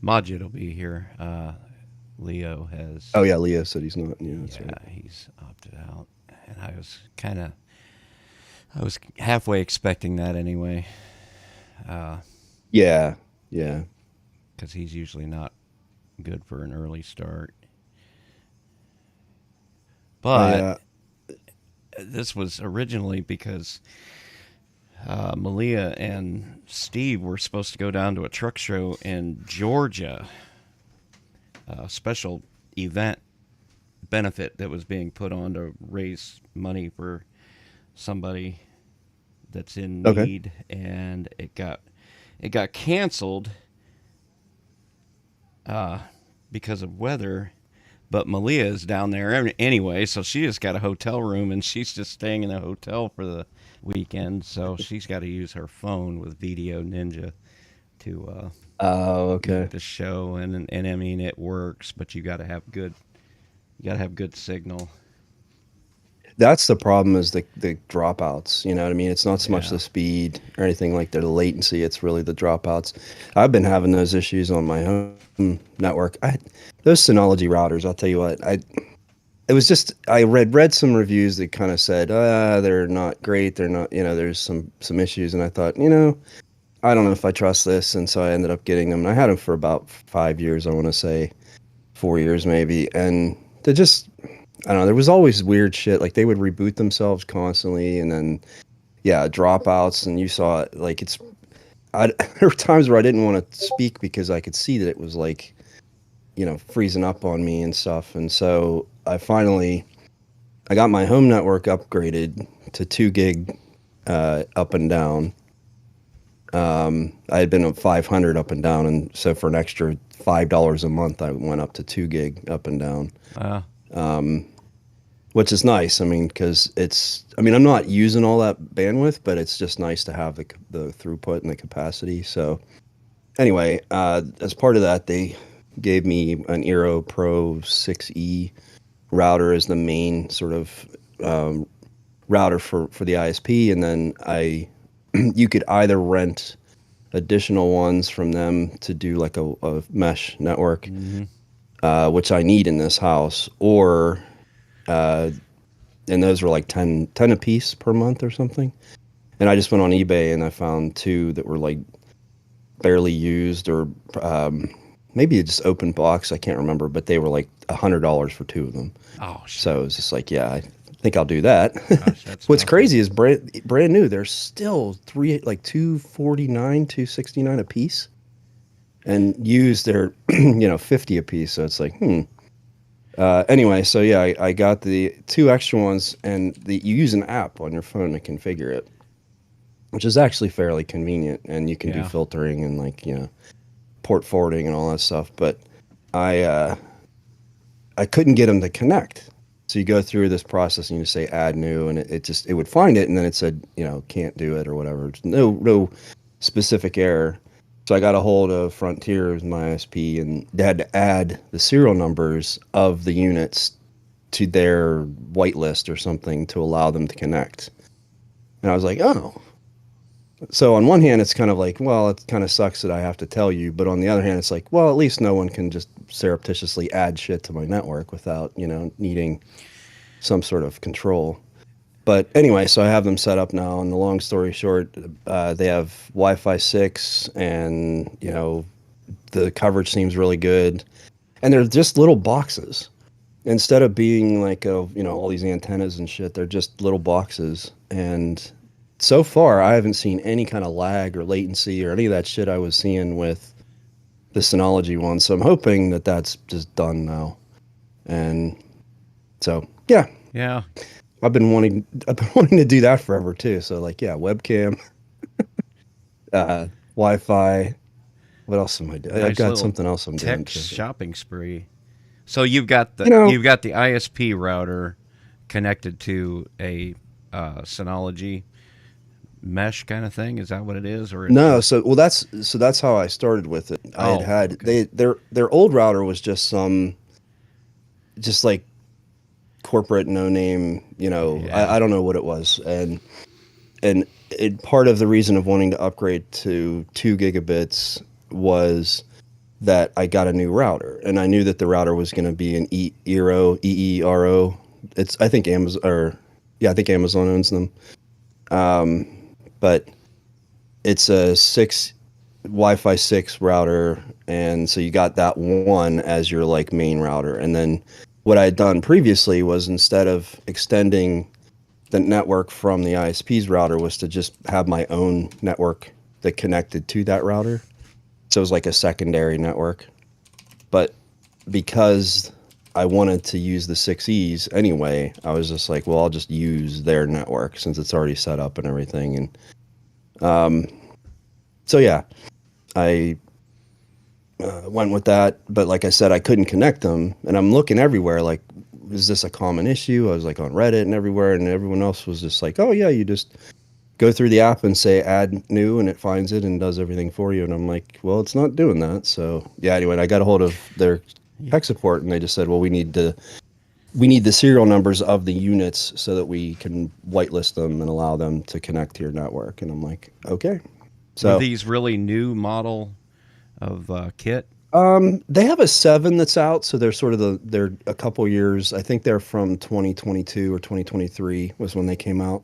Majid will be here. Leo has, Oh yeah, Leo said he's not. Yeah, that's yeah, right. he's opted out, and I was halfway expecting that anyway, because Yeah, yeah. he's usually not good for an early start. I But this was originally because Malia and Steve were supposed to go down to a truck show in Georgia, a special event benefit that was being put on to raise money for somebody that's in okay. need, and it got canceled uh, because of weather. But Malia is down there anyway, so she just got a hotel room, and she's just staying in a hotel for the weekend. So she's got to use her phone with Video Ninja to Oh, make okay. the show, and I mean it works, but you got to have good signal. That's the problem is the dropouts. You know what I mean? It's not so much Yeah, the speed or anything like the latency. It's really the dropouts. I've been having those issues on my home network. Those Synology routers. I'll tell you what. It was just I read some reviews that kind of said they're not great. They're not. There's some issues, and I thought I don't know if I trust this, and so I ended up getting them. And I had them for about 5 years. I want to say 4 years maybe, and they just I don't know. There was always weird shit. Like they would reboot themselves constantly, and then yeah, dropouts. And you saw it. Like there were times where I didn't want to speak because I could see that it was like freezing up on me and stuff. And so I got my home network upgraded to 2 gig up and down. I had been at 500 up and down, and so for an extra $5 a month, I went up to 2 gig up and down. uh, Which is nice. I mean, because I'm not using all that bandwidth, but it's just nice to have the throughput and the capacity. So anyway, as part of that, they gave me an Eero Pro 6E router as the main sort of um, router for the ISP, and then you could either rent additional ones from them to do like a mesh network, mm-hmm. which I need in this house, or uh, and those were like 10 a piece per month or something. And I just went on eBay and I found two that were like barely used, or maybe it just open box. I can't remember, but they were like $100 for two of them. Oh shit! So it was just like, yeah, I think I'll do that. Gosh, that's What's nothing. crazy is brand new. They're still 249, 269 a piece, and used they're 50 a piece. So it's like, anyway, so yeah, I got the two extra ones, and you use an app on your phone to configure it, which is actually fairly convenient, and you can do Yeah. filtering and port forwarding and all that stuff. But I uh, I couldn't get them to connect. So you go through this process and you say add new, and it would find it, and then it said can't do it or whatever. No specific error. So I got a hold of Frontier, my ISP, and they had to add the serial numbers of the units to their whitelist or something to allow them to connect. And I was like, oh. So on one hand, it's kind of like, well, it kind of sucks that I have to tell you, but on the other hand, it's like, well, at least no one can just surreptitiously add shit to my network without needing some sort of control. But anyway, so I have them set up now. And the long story short, they have Wi-Fi 6, and the coverage seems really good. And they're just little boxes. Instead of being like all these antennas and shit, they're just little boxes. And so far, I haven't seen any kind of lag or latency or any of that shit I was seeing with the Synology one. So I'm hoping that that's just done now. And so yeah, Yeah. I've been wanting to do that forever too. So like yeah, webcam, Wi-Fi. What else am I doing? I've Nice got little something else I'm doing tech too. shopping spree. So you've got the You know, you've got the ISP router connected to a Synology mesh kind of thing. Is that what it is, or it's no. just? So that's how I started with it. I had Oh, had okay. their old router was just like corporate no name. I Yeah. don't know what it was, and part of the reason of wanting to upgrade to 2 gigabits was that I got a new router, and I knew that the router was going to be an EERO. It's I think Amazon or yeah, I think Amazon owns them. But it's a six Wi-Fi 6 router, and so you got that one as your like main router. And then what I had done previously was instead of extending the network from the ISP's router was to just have my own network that connected to that router. So it was like a secondary network. But because I wanted to use the 6Es anyway, I was just like, well, I'll just use their network since it's already set up and everything. And so yeah, I went with that. But like I said, I couldn't connect them, and I'm looking everywhere. Like, is this a common issue? I was like on Reddit and everywhere, and everyone else was just like, oh yeah, you just go through the app and say add new, and it finds it and does everything for you. And I'm like, well, it's not doing that. So yeah, anyway, I got a hold of their tech support, and they just said, well, we need the serial numbers of the units so that we can whitelist them and allow them to connect to your network. And I'm like, okay. Were So these really new model of kit? they have a 7 that's out, so they're sort of they're a couple years. I think they're from 2022 or 2023 was when they came out.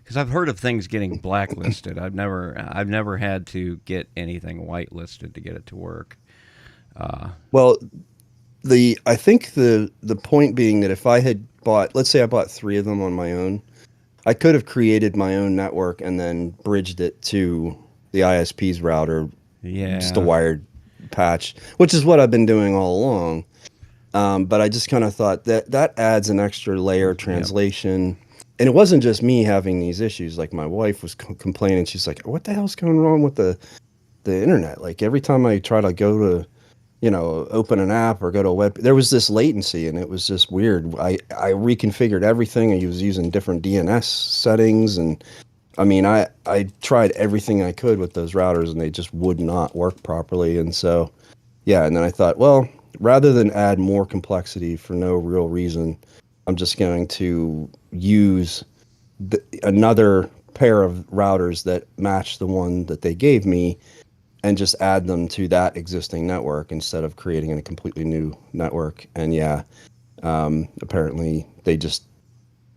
Because I've heard of things getting blacklisted. I've never had to get anything whitelisted to get it to work. Well, the I think the point being that if I had bought, let's say I bought 3 of them on my own, I could have created my own network and then bridged it to the ISP's router, just a Yeah, wired patch, which is what I've been doing all along. But I just kind of thought that that adds an extra layer of yep. translation. And it wasn't just me having these issues. Like my wife was complaining. She's like, "What the hell's going wrong with the internet? Like every time I try to go to, open an app or go to a web, there was this latency, and it was just weird. I reconfigured everything. I was using different DNS settings, and I mean, I tried everything I could with those routers, and they just would not work properly. And so, yeah. And then I thought, well, rather than add more complexity for no real reason, I'm just going to use another pair of routers that match the one that they gave me and just add them to that existing network instead of creating a completely new network. And yeah, apparently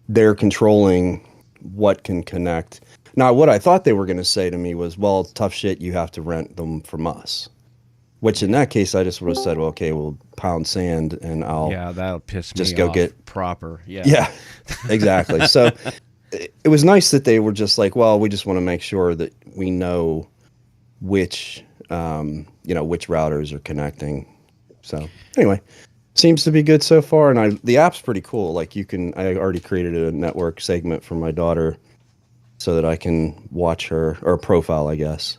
they're controlling what can connect. Now, what I thought they were going to say to me was, well, tough shit, you have to rent them from us. Which in that case, I just would have said, well, okay, we'll pound sand and I'll Yeah, that'll piss just me go off get. proper. Yeah. Yeah, exactly. So it was nice that they were just like, well, we just want to make sure that we know which, which routers are connecting. So anyway, seems to be good so far. And the app's pretty cool. Like I already created a network segment for my daughter so that I can watch her, or a profile, I guess.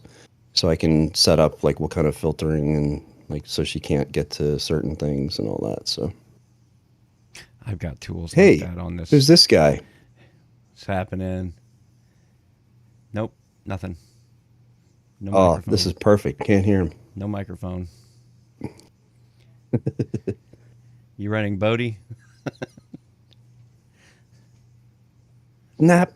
So I can set up like what kind of filtering and like so she can't get to certain things and all that. So I've got tools like hey, that on who's this. this guy? It's happening. Nope, nothing. No Oh, this is microphone. perfect. Can't hear him. No microphone. You running Bodie? Nap.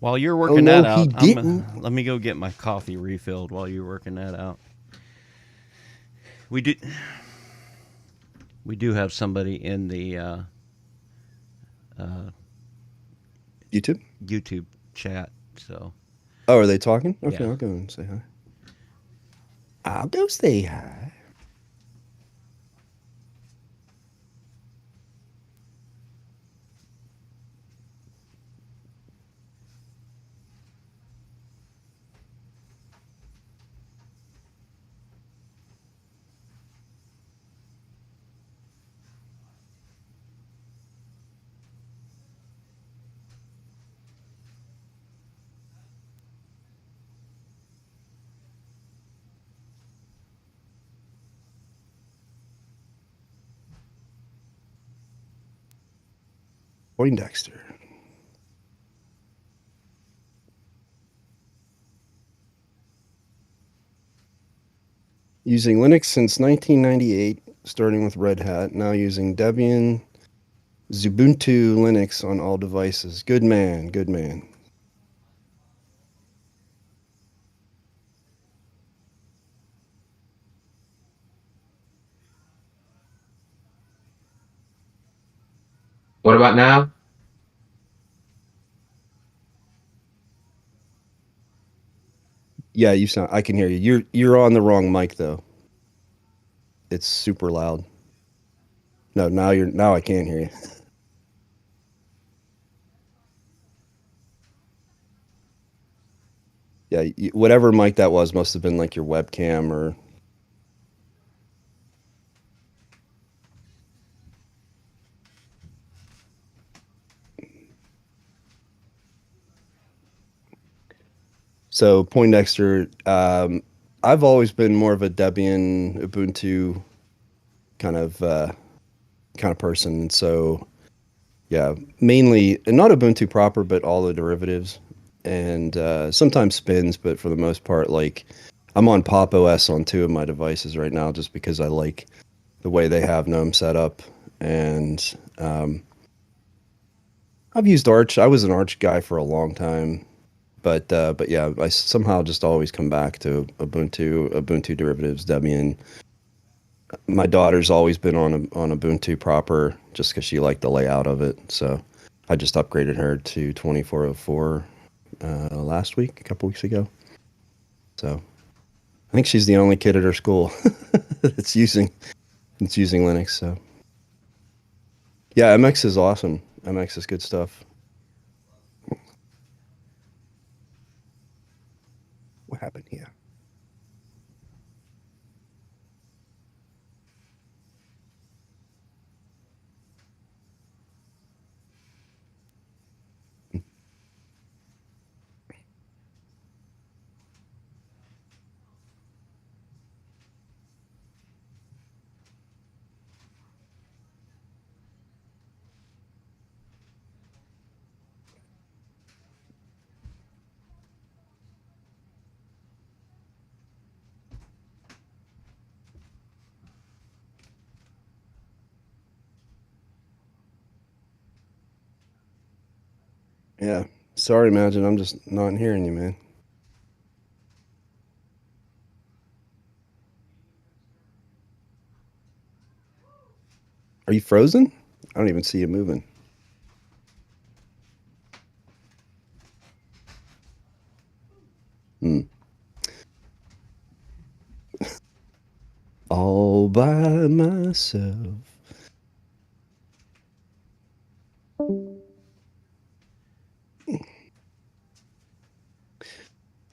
While you're Oh working no, that he out, didn't. let me go get my coffee refilled while you're working that out. We do we do have somebody in the uh, YouTube. YouTube chat, so Oh, are they talking? Okay, yeah. I'll go and say hi. I'll go say hi. Poindexter. Using Linux since 1998, starting with Red Hat, now using Debian, Ubuntu Linux on all devices. Good man, good man. What about now? Yeah, you sound. I can hear you. You're on the wrong mic though. It's super loud. No, now I can't hear you. Yeah, whatever mic that was must have been like your webcam or. So Poindexter, I've always been more of a Debian Ubuntu kind of kind of person. So yeah, mainly and not Ubuntu proper, but all the derivatives and sometimes spins. But for the most part, like I'm on Pop OS on two of my devices right now, just because I like the way they have GNOME set up. And I've used Arch. I was an Arch guy for a long time, but yeah, I somehow just always come back to Ubuntu derivatives, Debian. My daughter's always been on Ubuntu proper just because she liked the layout of it. So I just upgraded her to 2404 last week, a couple weeks ago. So I think she's the only kid at her school that's using Linux. So yeah, MX is awesome. MX is good stuff. What happened here? Yeah. Sorry, Imagine. I'm just not hearing you, man. Are you frozen? I don't even see you moving. Hmm. All by myself.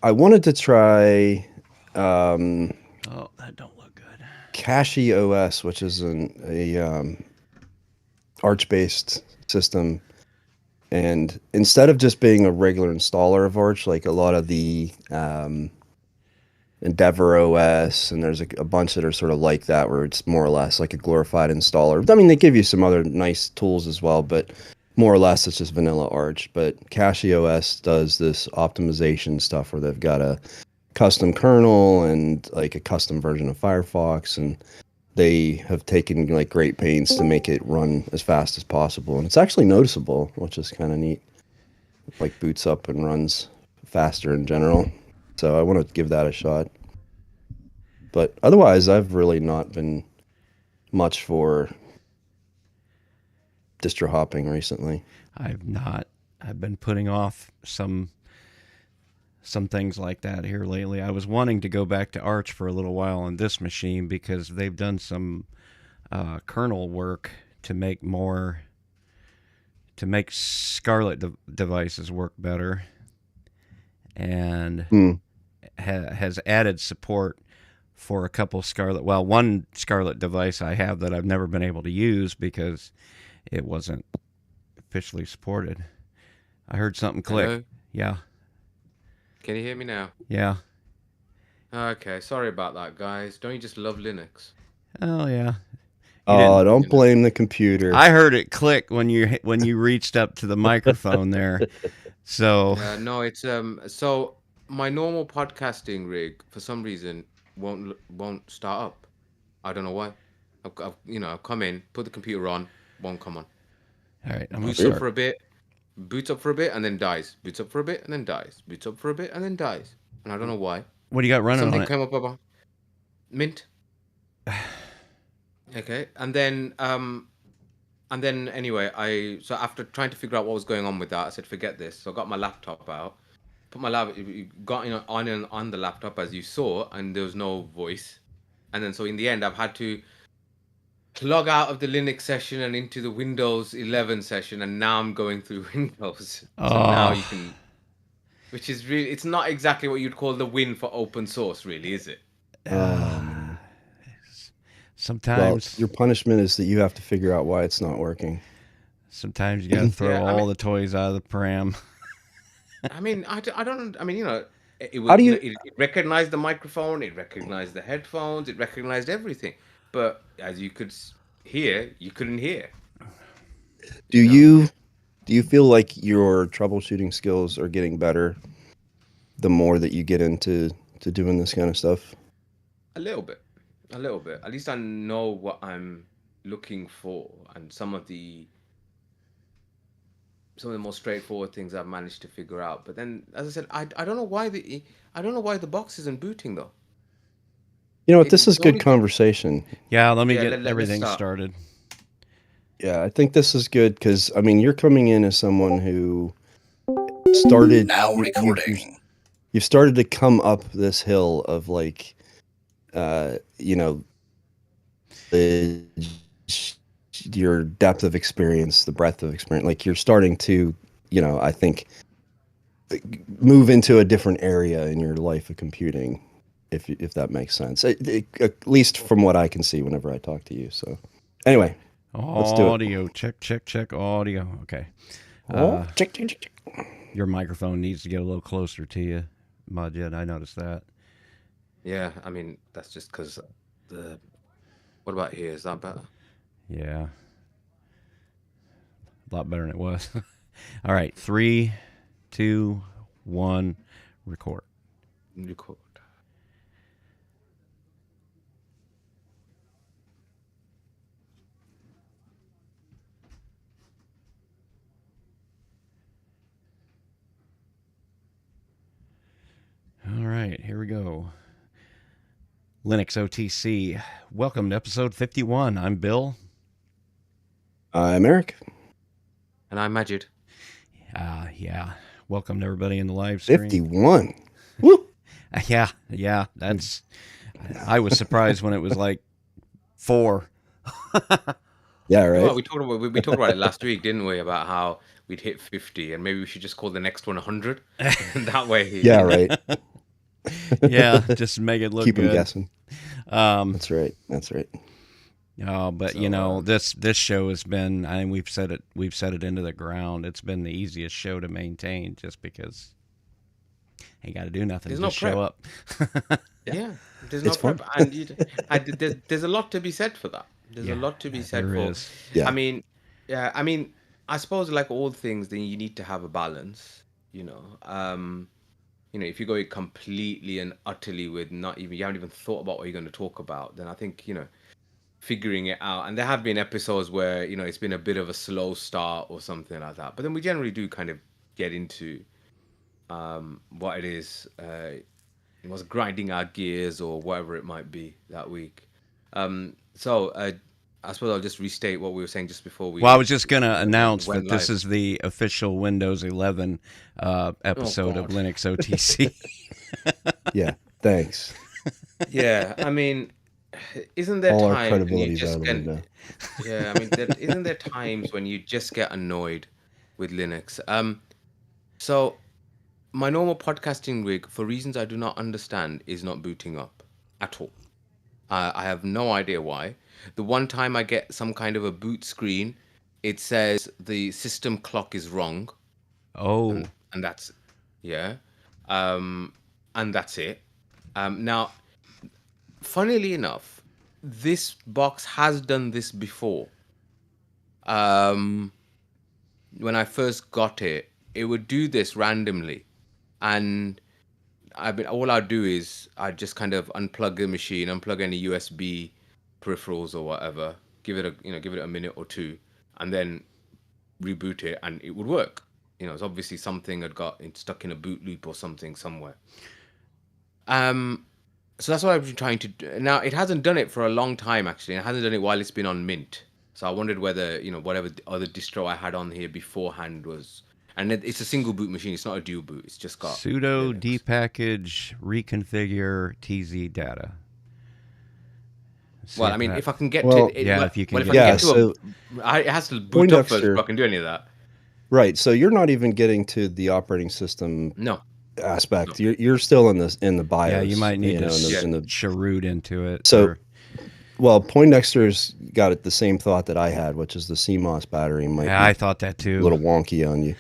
I wanted to try um, Oh, that don't look good. Cache OS, which is a Arch-based system. And instead of just being a regular installer of Arch, like a lot of the Endeavor OS, and there's a bunch that are sort of like that, where it's more or less like a glorified installer. I mean, they give you some other nice tools as well, but more or less it's just vanilla Arch. But Cache OS does this optimization stuff where they've got a custom kernel and like a custom version of Firefox, and they have taken like great pains to make it run as fast as possible. And it's actually noticeable, which is kind of neat. Like boots up and runs faster in general. So I want to give that a shot. But otherwise, I've really not been much for distro hopping recently. I've not. I've been putting off some things like that here lately. I was wanting to go back to Arch for a little while on this machine because they've done some kernel work to make more to make Scarlet devices work better, and Hmm. has added support for a couple Scarlet. Well, one Scarlet device I have that I've never been able to use because it wasn't officially supported. I heard something click. Hello? Yeah, Can you hear me now? yeah. Okay, sorry about that, guys. Don't you just love Linux? Oh yeah. You Oh, didn't. don't You know. blame the computer. I heard it click when you reached up to the microphone there. So No, it's so my normal podcasting rig for some reason won't start up. I don't know why. I've come in, put the computer on, won't come on. all right, I'm gonna Boots up Weird. start. for a bit, boots up for a bit, and then dies. Boots up for a bit and then dies. Boots up for a bit and then dies. And I don't know why. What do you got running on Something it? came up about Mint. Okay, and then And then anyway, so after trying to figure out what was going on with that, I said, forget this. So I got my laptop out, put my laptop, got in on the laptop as you saw, and there was no voice. And then so in the end, I've had to log out of the Linux session and into the Windows 11 session, and now I'm going through Windows. So now Oh, you can, which is really, it's not exactly what you'd call the win for open source, really, is it? Oh uh, man. Well, sometimes your punishment is that you have to figure out why it's not working. sometimes you gotta throw Yeah, I mean, all the toys out of the pram. I don't, I mean, it How was, do you it recognized the microphone, it recognized the headphones, it recognized everything. But as you could hear, you couldn't hear, do you know, you do you feel like your troubleshooting skills are getting better the more that you get into doing this kind of stuff? a little bit, a little bit. At least I know what I'm looking for, and some of the more straightforward things I've managed to figure out. But then, as I said, I don't know why the box isn't booting though. You know what? It, This is the good only thing, conversation. Yeah, let me yeah. get Let's everything start. started. Yeah, I think this is good because I mean you're coming in as someone who started Now you've recording. you've started to come up this hill of like you know the your depth of experience, the breadth of experience. Like you're starting to, I think move into a different area in your life of computing, if that makes sense. At least from what I can see whenever I talk to you. So anyway, let's do it. Audio check, check, check. Audio. Okay. Oh, check, check, check, check. Your microphone needs to get a little closer to you, Majid. I noticed that. Yeah, I mean that's just because the. What about here? Is that better? Yeah, a lot better than it was. All right, 3, 2, 1, record. Record. All right, here we go. Linux OTC. Welcome to episode 51. I'm Bill. I'm Eric. And I'm Majid. Yeah. Welcome to everybody in the live stream. 51. Woo! Yeah. That's. I was surprised when it was like 4. Yeah, right. Well, we talked about it last week, didn't we? About how we'd hit 50, and maybe we should just call the next one 100. And that way, Yeah, right. Yeah, just make it look Keep them good. guessing. That's right. That's right. But So, this show has been. I mean, we've set it into the ground. It's been the easiest show to maintain, just because ain't got to do nothing. there's no Just show prep. up. Yeah, there's no It's fun. prep, and there's a lot to be said for that. There's a Yeah, lot to be said there for. is. Yeah. I mean, yeah, I suppose like all things, then you need to have a balance. You know, if you go completely and utterly with not even you haven't even thought about what you're going to talk about, then I think figuring it out. And there have been episodes where it's been a bit of a slow start or something like that, but then we generally do kind of get into what it is. Was grinding our gears or whatever it might be that week. So I suppose I'll just restate what we were saying just before Well, I we was just gonna announce went that this live. is the official Windows 11 Oh episode of God. Linux OTC. Yeah. Thanks. Yeah, I mean, isn't there All our times when you credibility's out just of the get? window. Yeah, I mean, isn't there times when you just get annoyed with Linux? So my normal podcasting rig, for reasons I do not understand, is not booting up at all. I have no idea why. The one time I get some kind of a boot screen, it says the system clock is wrong, Oh, and that's yeah, um, and that's it. Now, funnily enough, this box has done this before. Um, when I first got it, it would do this randomly, and all I'd do is I'd just kind of unplug the machine, unplug any USB peripherals or whatever, give it a minute or two, and then reboot it, and it would work. It's obviously something had got stuck in a boot loop or something somewhere. So that's what I've been trying to do. Now it hasn't done it for a long time actually. It hasn't done it while it's been on Mint. So I wondered whether, whatever the other distro I had on here beforehand was, and it's a single boot machine. It's not a dual boot. It's just got Sudo Linux. depackage reconfigure TZ data. See Well, I if mean, that. if I can get to Well, it, Yeah, well, if you can well, if get I can to yeah. get it. to So it has to boot up first Poindexter, before I can do any of that. right? So you're not even getting to the operating system No, no. aspect. You're still in the BIOS. Yeah, you might need to Yeah. in the cheroot into it. so well, Poindexter's got it the same thought that I had, which is the CMOS battery might Yeah, be I thought that a too. little wonky on you.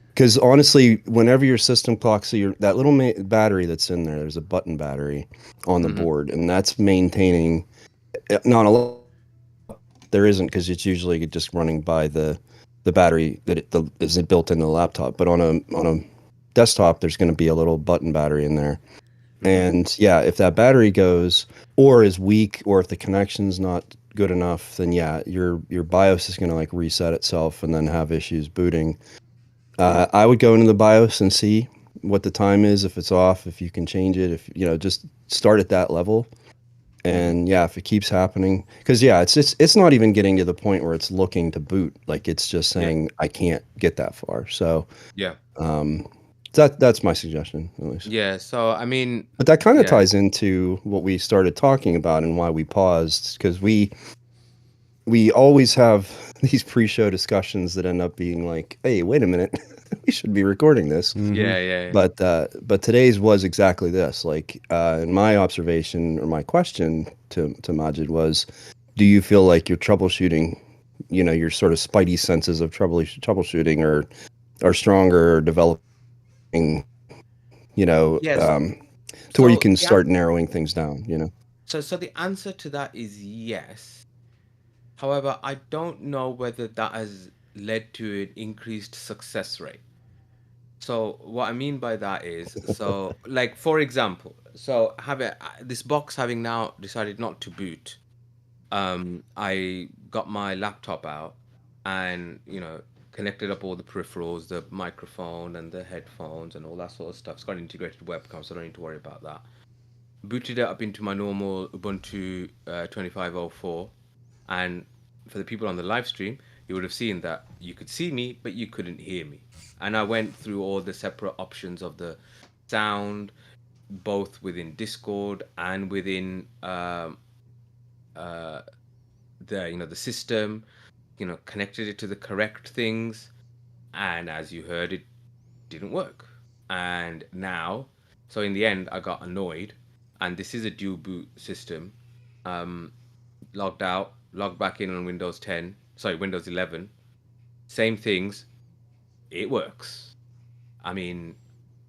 Because honestly, whenever your system clocks, so that little battery that's in there, there's a button battery on the board, and that's maintaining. Not a lot. There isn't, because it's usually just running by the battery that is built into the laptop. But on a desktop, there's going to be a little button battery in there. And yeah, if that battery goes or is weak, or if the connection's not good enough, then yeah, your BIOS is going to like reset itself and then have issues booting. I would go into the BIOS and see what the time is, if it's off, if you can change it, if just start at that level. And yeah, if it keeps happening, because yeah, it's not even getting to the point where it's looking to boot. Like, it's just saying I can't get that far. So Yeah. that's my suggestion, at least. Yeah. So I mean, But that kind of yeah. ties into what we started talking about and why we paused, because we always have these pre-show discussions that end up being like, hey, wait a minute, we should be recording this. Yeah. But today's was exactly this. Like, in my observation, or my question to Majid was, do you feel like your troubleshooting, your sort of spidey senses of troubleshooting are stronger, or developing, Yes. to where you So can the start narrowing things down, So the answer to that is yes. However, I don't know whether that has led to an increased success rate. So what I mean by that is, so like for example, so this box having now decided not to boot, I got my laptop out and connected up all the peripherals, the microphone and the headphones and all that sort of stuff. It's got an integrated webcam, so I don't need to worry about that. Booted it up into my normal Ubuntu 2504, and for the people on the live stream, you would have seen that you could see me, but you couldn't hear me. And I went through all the separate options of the sound, both within Discord and within the system. Connected it to the correct things, and as you heard, it didn't work. And now, so in the end, I got annoyed, and this is a dual boot system. Logged out, logged back in on Windows 11. Same things, it works. I mean,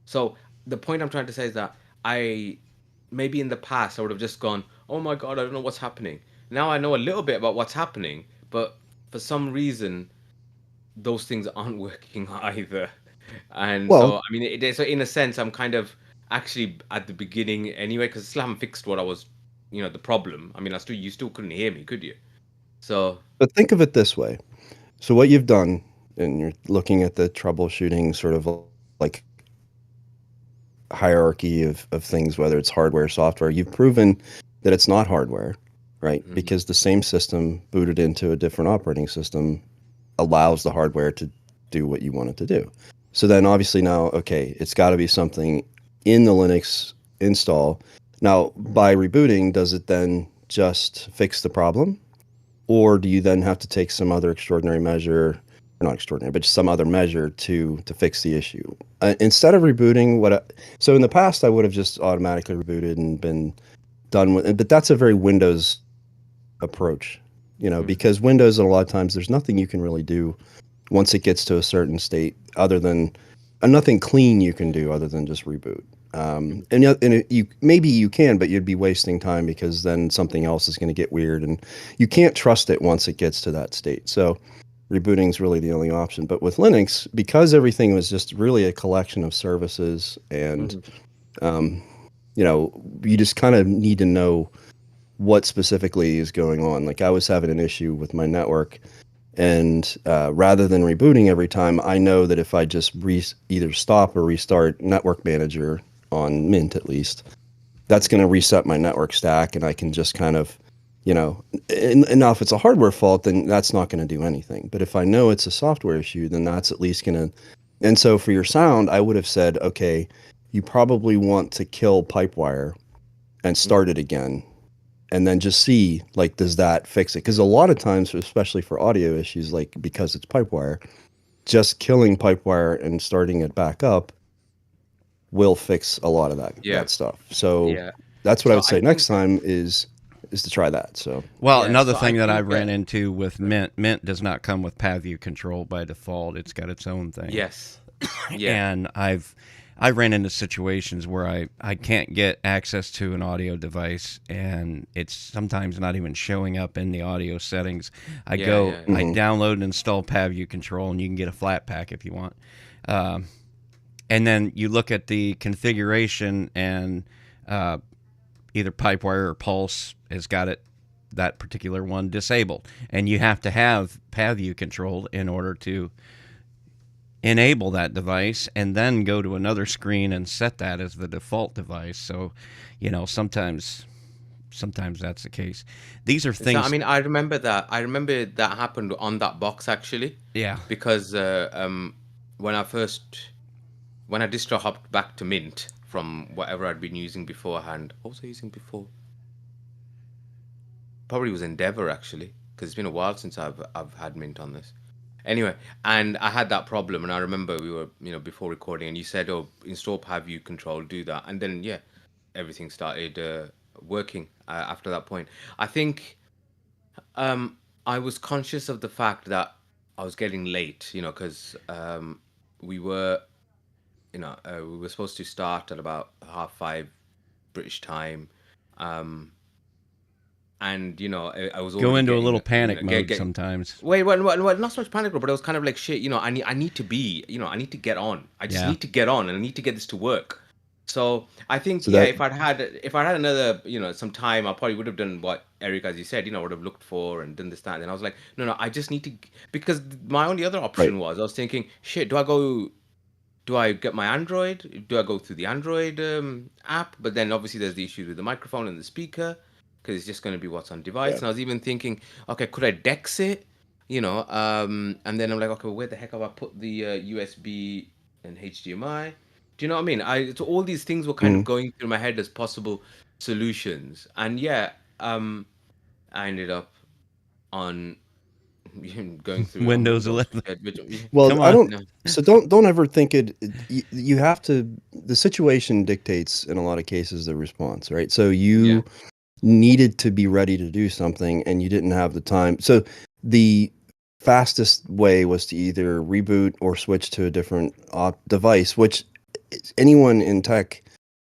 so the point I'm trying to say is that maybe in the past I would have just gone, oh my God, I don't know what's happening. Now I know a little bit about what's happening, but for some reason, those things aren't working either. And Well, so, I mean, so in a sense, I'm kind of actually at the beginning anyway, because I still haven't fixed what I was, the problem. I mean, you still couldn't hear me, could you? So, but think of it this way. So what you've done, and you're looking at the troubleshooting sort of like hierarchy of things, whether it's hardware, software, you've proven that it's not hardware, right? Because the same system booted into a different operating system allows the hardware to do what you want it to do. So then obviously now, okay, it's got to be something in the Linux install. Now, by rebooting, does it then just fix the problem? Or do you then have to take some other extraordinary measure, or not extraordinary, but just some other measure to fix the issue? Instead of rebooting, so in the past, I would have just automatically rebooted and been done with it. But that's a very Windows approach, because Windows, a lot of times, there's nothing you can really do once it gets to a certain state, other than nothing clean you can do other than just reboot. Maybe you can, but you'd be wasting time, because then something else is going to get weird, and you can't trust it once it gets to that state. So rebooting is really the only option. But with Linux, because everything was just really a collection of services, and you just kind of need to know what specifically is going on. Like, I was having an issue with my network, and rather than rebooting every time, I know that if I just either stop or restart Network Manager on Mint, at least, that's going to reset my network stack, and I can just kind of you know, and now if it's a hardware fault, then that's not going to do anything. But if I know it's a software issue, then that's at least going to. And so for your sound, I would have said, okay, you probably want to kill Pipewire and start it again, and then just see, like, does that fix it? Because a lot of times, especially for audio issues, like because it's Pipewire, just killing Pipewire and starting it back up will fix a lot of that stuff. So Yeah. that's what I So would say I next think, time is to try that. So Well, yeah. another So I thing that I think ran into with Mint does not come with path view control by default. It's got its own thing. yes. Yeah. And I ran into situations where I can't get access to an audio device, and it's sometimes not even showing up in the audio settings. I Yeah. go, Yeah. I download and install PavView Control, and you can get a flat pack if you want. And then you look at the configuration, and either Pipewire or Pulse has got it, that particular one, disabled, and you have to have PavView Control in order to enable that device, and then go to another screen and set that as the default device. So, sometimes that's the case. These are So I things. mean, I remember that. I remember that happened on that box actually, Yeah. because when I distro hopped back to Mint from whatever I'd been using beforehand. What was I using before? Probably was Endeavor actually, because it's been a while since I've had Mint on this. Anyway, and I had that problem, and I remember we were, before recording, and you said, "Oh, install PavView Control, do that," and then yeah, everything started working after that point. I think I was conscious of the fact that I was getting late, because we were, we were supposed to start at about 5:30 British time, um, and I was Go already into a getting, little panic mode get sometimes. wait, well, not so much panic, but it was kind of like shit. I need to be, I need to get on. I just Yeah. need to get on, and I need to get this to work. So I think, so yeah, that if I had another, some time, I probably would have done what Eric, as you said, would have looked for and done this, that. And I was like, no, I just need to, because my only other right. option was, I was thinking, shit, do I get my Android? Do I go through the Android app? But then obviously there's the issue with the microphone and the speaker, because it's just going to be what's on device. Yeah. And I was even thinking, okay, could I Dex it? And then I'm like, okay, well, where the heck have I put the USB and HDMI? Do you know what I mean? So all these things were kind of Mhm. going through my head as possible solutions. And yeah, I ended up on going through it on Windows Windows 11. instead, which, Well, Come I on. don't. no, So don't ever think you have to. The situation dictates in a lot of cases the response, right? So yeah, you needed to be ready to do something and you didn't have the time. So the fastest way was to either reboot or switch to a different device, which anyone in tech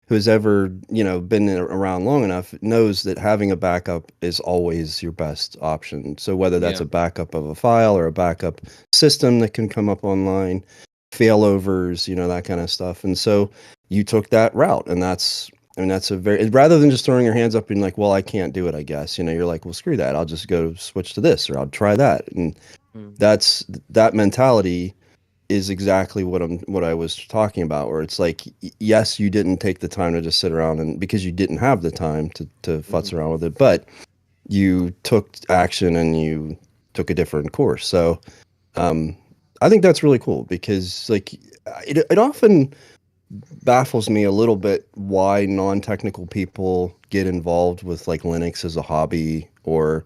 who's ever, been around long enough knows that having a backup is always your best option. So whether that's yeah, a backup of a file or a backup system that can come up online, failovers, that kind of stuff. And so you took that route, and that's a very, rather than just throwing your hands up and like, well, I can't do it, I guess, you're like, well, screw that. I'll just go switch to this, or I'll try that. And mm, that mentality is exactly what I was talking about, where it's like, yes, you didn't take the time to just sit around, and because you didn't have the time to futz mhm, around with it, but you took action and you took a different course. So um, I think that's really cool, because like it often baffles me a little bit why non-technical people get involved with like Linux as a hobby, or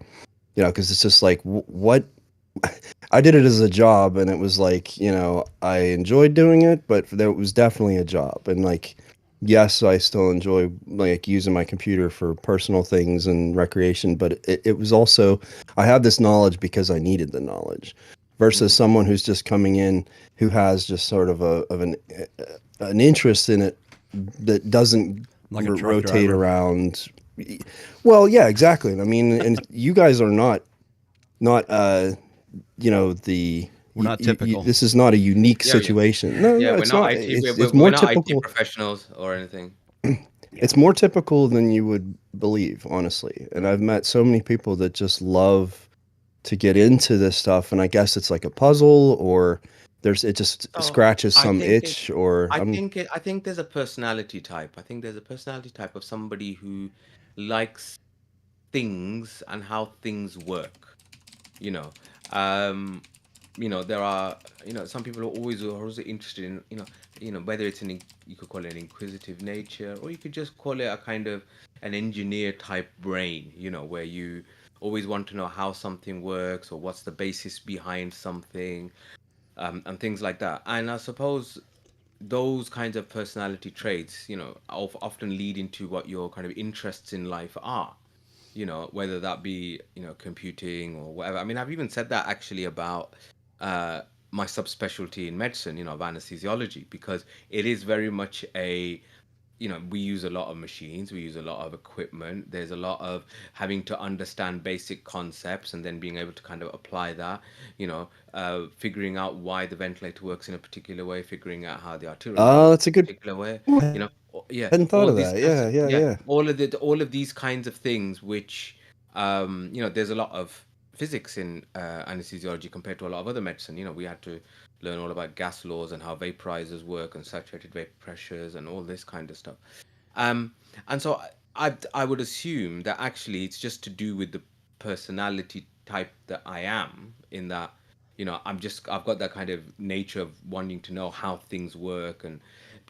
because it's just like, what I did it as a job, and it was like, I enjoyed doing it, but there was definitely a job. And like, yes, I still enjoy like using my computer for personal things and recreation, but it was also, I had this knowledge because I needed the knowledge, versus mhm. someone who's just coming in who has just sort of an interest in it that doesn't Like a truck rotate driver. around. Well, yeah, exactly. I mean, and you guys are not the We're not typical. this is not a unique Yeah, yeah, situation. No, yeah. no, We're it's not not. IT. It's We're more not IT typical. professionals or anything. Yeah. It's more typical than you would believe, honestly. And I've Mm. met so many people that just love to get into this stuff, and I guess it's like a puzzle, or it just So scratches I some think it. itch, or I think there's a personality type. I think there's a personality type of somebody who likes things and how things work. You know, um, there are, some people are also interested in, whether it's you could call it an inquisitive nature, or you could just call it a kind of an engineer type brain, where you always want to know how something works or what's the basis behind something, and things like that. And I suppose those kinds of personality traits, often lead into what your kind of interests in life are, whether that be, computing or whatever. I mean, I've even said that actually about uh, my subspecialty in medicine, of anesthesiology, because it is very much we use a lot of machines, we use a lot of equipment. There's a lot of having to understand basic concepts and then being able to kind of apply that, figuring out why the ventilator works in a particular way, figuring out how the arterial valve Oh, works that's a in a good particular way, point. yeah, Hadn't thought all of these that. kinds Yeah, of, yeah, yeah, yeah. all of these kinds of things, which there's a lot of physics in anesthesiology compared to a lot of other medicine. We had to learn all about gas laws and how vaporizers work and saturated vapor pressures and all this kind of stuff. Um, and so I would assume that actually it's just to do with the personality type that I am, in that, I've got that kind of nature of wanting to know how things work. And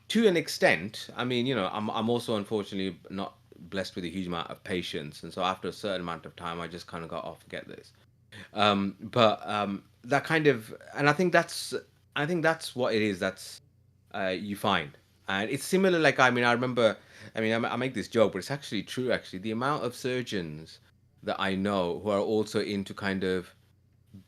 to an extent, I mean, I'm also unfortunately not blessed with a huge amount of patience. And so after a certain amount of time, I just kind of got, oh, forget this. But that kind of, and I think that's what it is. That's you find, and it's similar. Like, I mean, I remember. I mean, I make this joke, but it's actually true. Actually, the amount of surgeons that I know who are also into kind of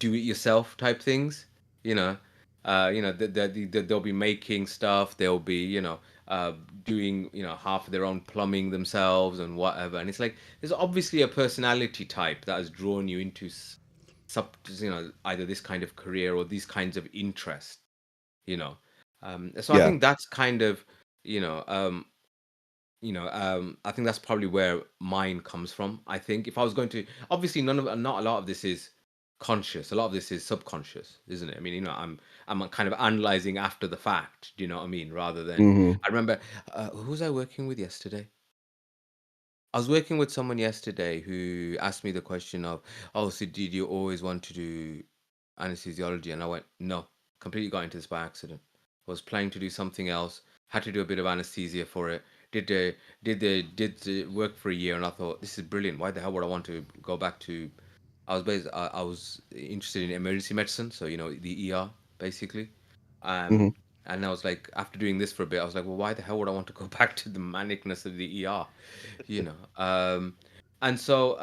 do-it-yourself type things, you know, they'll be making stuff. They'll be, uh, doing, half of their own plumbing themselves and whatever. And it's like there's obviously a personality type that has drawn you into either this kind of career or these kinds of interests, you know. So I Yeah. think that's kind of, you know, um, I think that's probably where mine comes from. I think if I was going to, obviously, not a lot of this is conscious. A lot of this is subconscious, isn't it? I mean, I'm kind of analyzing after the fact. Do you know what I mean? Rather than, Hmm. I remember, who was I working with yesterday? I was working with someone yesterday who asked me the question of, "Oh, so did you always want to do anesthesiology?" And I went, "No, completely got into this by accident. Was planning to do something else, had to do a bit of anesthesia for it. Did the work for a year, and I thought, this is brilliant. Why the hell would I want to go back to?" I was interested in emergency medicine, so the ER basically. Hmm. Um, and I was like, after doing this for a bit, I was like, well, why the hell would I want to go back to the manicness of the ER? you know and so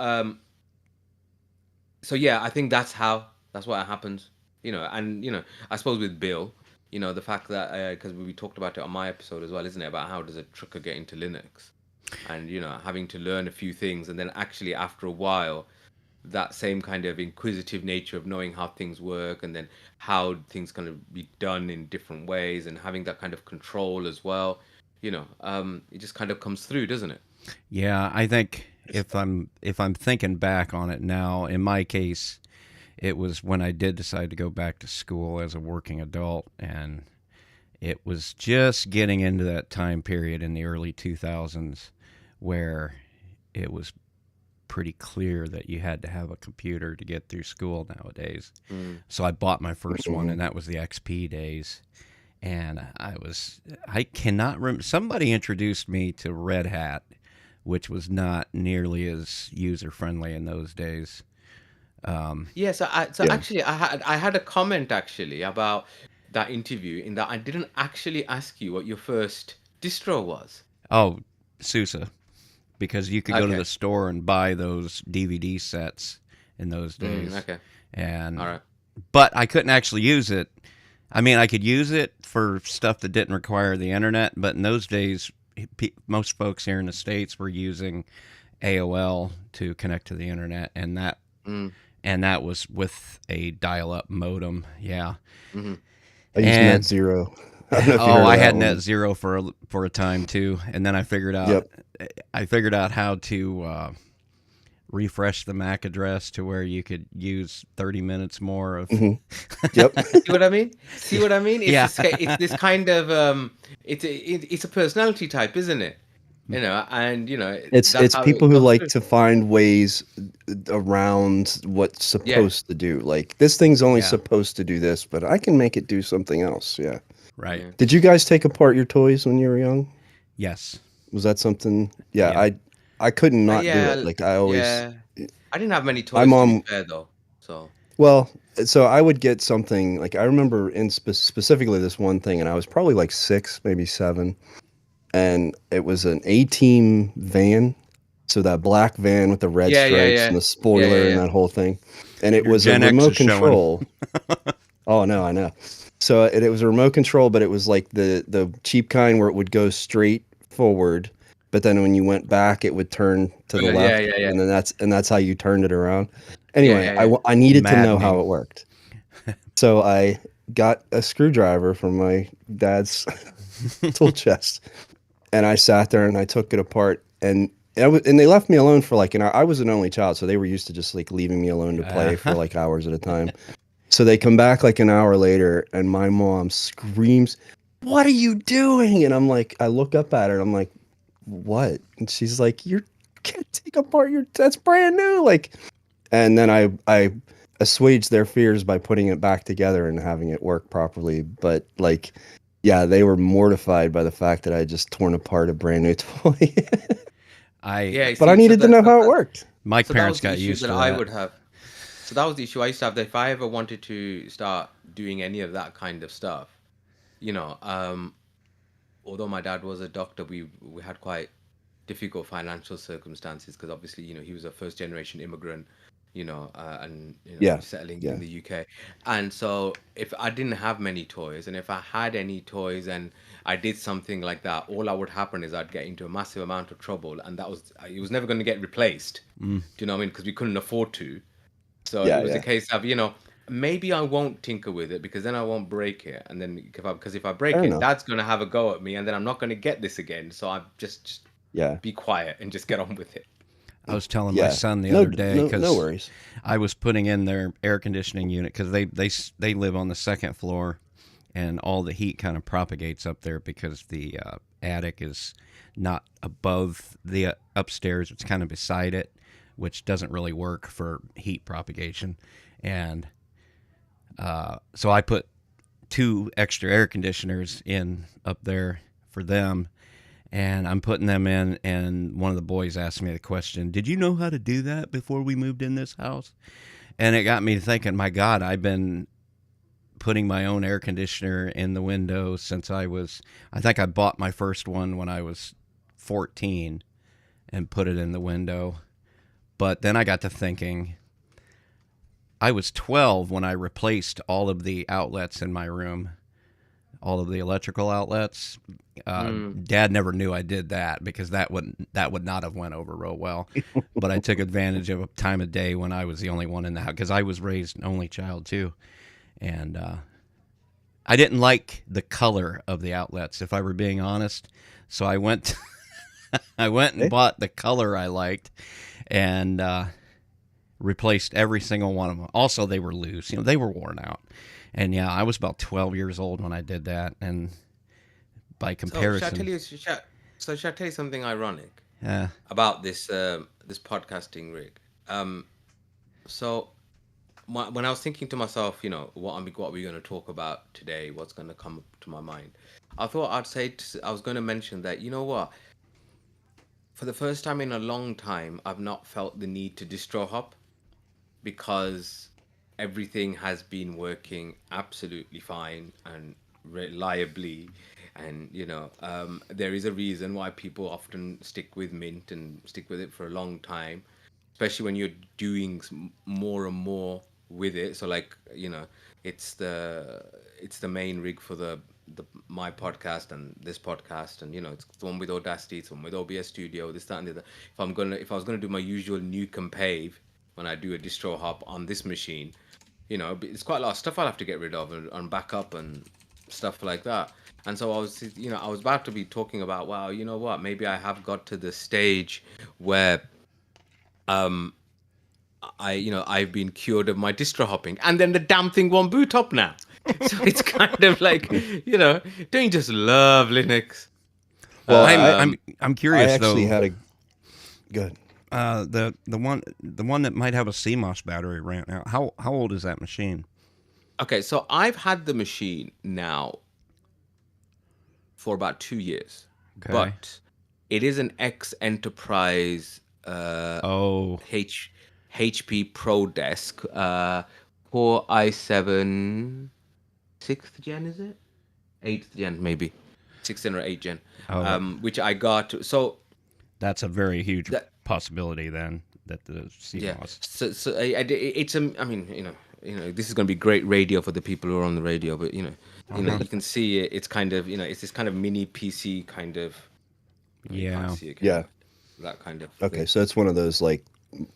yeah, I think that's what happens. And I suppose with Bill, the fact that, because we talked about it on my episode as well, isn't it, about how does a trucker get into Linux, and having to learn a few things, and then actually after a while, that same kind of inquisitive nature of knowing how things work, and then how things kind of be done in different ways, and having that kind of control as well. It just kind of comes through, doesn't it? Yeah, I think if I'm thinking back on it now, in my case, it was when I did decide to go back to school as a working adult, and it was just getting into that time period in the early 2000s where it was pretty clear that you had to have a computer to get through school nowadays. Mm. So I bought my first one, Hmm. and that was the XP days. And I cannot remember. Somebody introduced me to Red Hat, which was not nearly as user friendly in those days. Yeah, so Yeah. actually I had a comment actually about that interview, in that I didn't actually ask you what your first distro was. Oh, SUSE, because you could go to Okay. the store and buy those DVD sets in those days. Okay. All And right. but I couldn't actually use it. I mean, I could use it for stuff that didn't require the internet, but in those days, most folks here in the states were using AOL to connect to the internet, Mm, and that was with a dial-up modem. Yeah, mm-hmm. I use Net and Zero. I don't know if you oh, heard of I that had Net one. Zero for a time too, and then Yep. I figured out how to refresh the MAC address to where you could use 30 minutes more of. Hmm. Yep. See what I mean? See what I mean? It's Yeah, this kind of it's a personality type, isn't it? and It's that's it's how people it who goes like through. to find ways around what's Yeah, supposed to do. Like this thing's only Yeah. supposed to do this, but I can make it do something else. Yeah. Right. yeah. Did you guys take apart your toys when you were young? Yes. Was that something? Yeah, Yep. I couldn't not do Yeah, it. Like I always yeah. I didn't have many my toys to be mom fair though. So well, so I would get something like I remember in specifically this one thing, and I was probably like 6, maybe 7, and it was an A-Team van. So that black van with the red yeah, yeah, stripes yeah, and the yeah, yeah, spoiler and yeah. that whole thing. And it Your was a Gen X is remote showing. control. Oh no, I know. So it was a remote control, but it was like the cheap kind where it would go straight forward, but then when you went back, it would turn to the Yeah, left, yeah, yeah, and then that's how you turned it around. yeah, Anyway, yeah, yeah. I needed to know how Maddening. it worked, so I got a screwdriver from my dad's tool chest, and I sat there and I took it apart, and they left me alone for like an hour. I was an only child, so they were used to just like leaving me alone to play for Uh, like hours at a time. So they come back like an hour later, and my mom screams, "What are you doing?" And I'm like, I look up at her, and I'm like, "What?" And she's like, "You can't take apart that's brand new." Like, and then I assuaged their fears by putting it back together and having it work properly. But like, yeah, they were mortified by the fact that I had just torn apart a brand new toy. I Yeah, you But I see, needed to know how it worked. my so that parents was the got issue used that to I that. would have. So that was the issue I used to have. That if I ever wanted to start doing any of that kind of stuff, you know, although my dad was a doctor, we had quite difficult financial circumstances because obviously, he was a first generation immigrant, and Yeah, settling yeah. in the UK. And so if I didn't have many toys, and if I had any toys and I did something like that, all that would happen is I'd get into a massive amount of trouble, and it was never going to get replaced. Mm. Do you know what I mean? Because we couldn't afford to. So it Yeah, was a yeah. case of, maybe I won't tinker with it because then I won't break it. And then because if I break Fair it, enough. Dad's gonna have a go at me, and then I'm not gonna get this again. So I just Yeah. be quiet and just get on with it. I was telling my Yeah. son the No other day no because worries. I was putting in their air conditioning unit because they live on the second floor, and all the heat kind of propagates up there because the attic is not above the upstairs; it's kind of beside it, which doesn't really work for heat propagation. And so I put 2 extra air conditioners in up there for them, and I'm putting them in, and one of the boys asked me the question, "Did you know how to do that before we moved in this house?" And it got me thinking, my God, I've been putting my own air conditioner in the window since I think I bought my first one when I was 14 and put it in the window. But then I got to thinking, I was 12 when I replaced all of the outlets in my room, all of the electrical outlets. Mm. Dad never knew I did that because that would not have went over real well. But I took advantage of a time of day when I was the only one in the house because I was raised an only child too, and I didn't like the color of the outlets, if I were being honest. So I went I went and Okay. bought the color I liked, and replaced every single one of them. Also, they were loose. They were worn out. And yeah, I was about 12 years old when I did that. And by So shall I tell comparison, you? Shall I tell you something ironic yeah, about this podcasting rig? So when I was thinking to myself, what are we going to talk about today? What's going to come to my mind? I thought I was going to mention that, you know what? For the first time in a long time, I've not felt the need to distro hop because everything has been working absolutely fine and reliably. And, there is a reason why people often stick with Mint and stick with it for a long time, especially when you're doing more and more with it. So like, it's the main rig for the my podcast and this podcast, and it's the one with Audacity, it's the one with OBS Studio, this, that, and the other. If I was gonna do my usual nuke and pave when I do a distro hop on this machine, it's quite a lot of stuff I'll have to get rid of and back up and stuff like that. And so I was about to be talking about, wow, you know what? Maybe I have got to the stage where I've been cured of my distro hopping, and then the damn thing won't boot up now. So it's kind of like, don't you just love Linux? Well, I'm I curious actually though. had a good. The one that might have a CMOS battery right now. How old is that machine? Okay, so I've had the machine now for about 2 years, Okay. but it is an X Enterprise Oh, H HP Pro Desk Core i7 sixth gen, is it? Eighth gen, maybe. Sixth gen or eighth gen. oh, Which I got. So that's a very huge that possibility then that the yeah. CMOS. So it's a. I mean, this is going to be great radio for the people who are on the radio, but Uh-huh. you can see it. It's kind of, it's this kind of mini PC kind of. Oh, you can't Yeah. see it, can you? Yeah. That kind of Okay, thing. so it's one of those like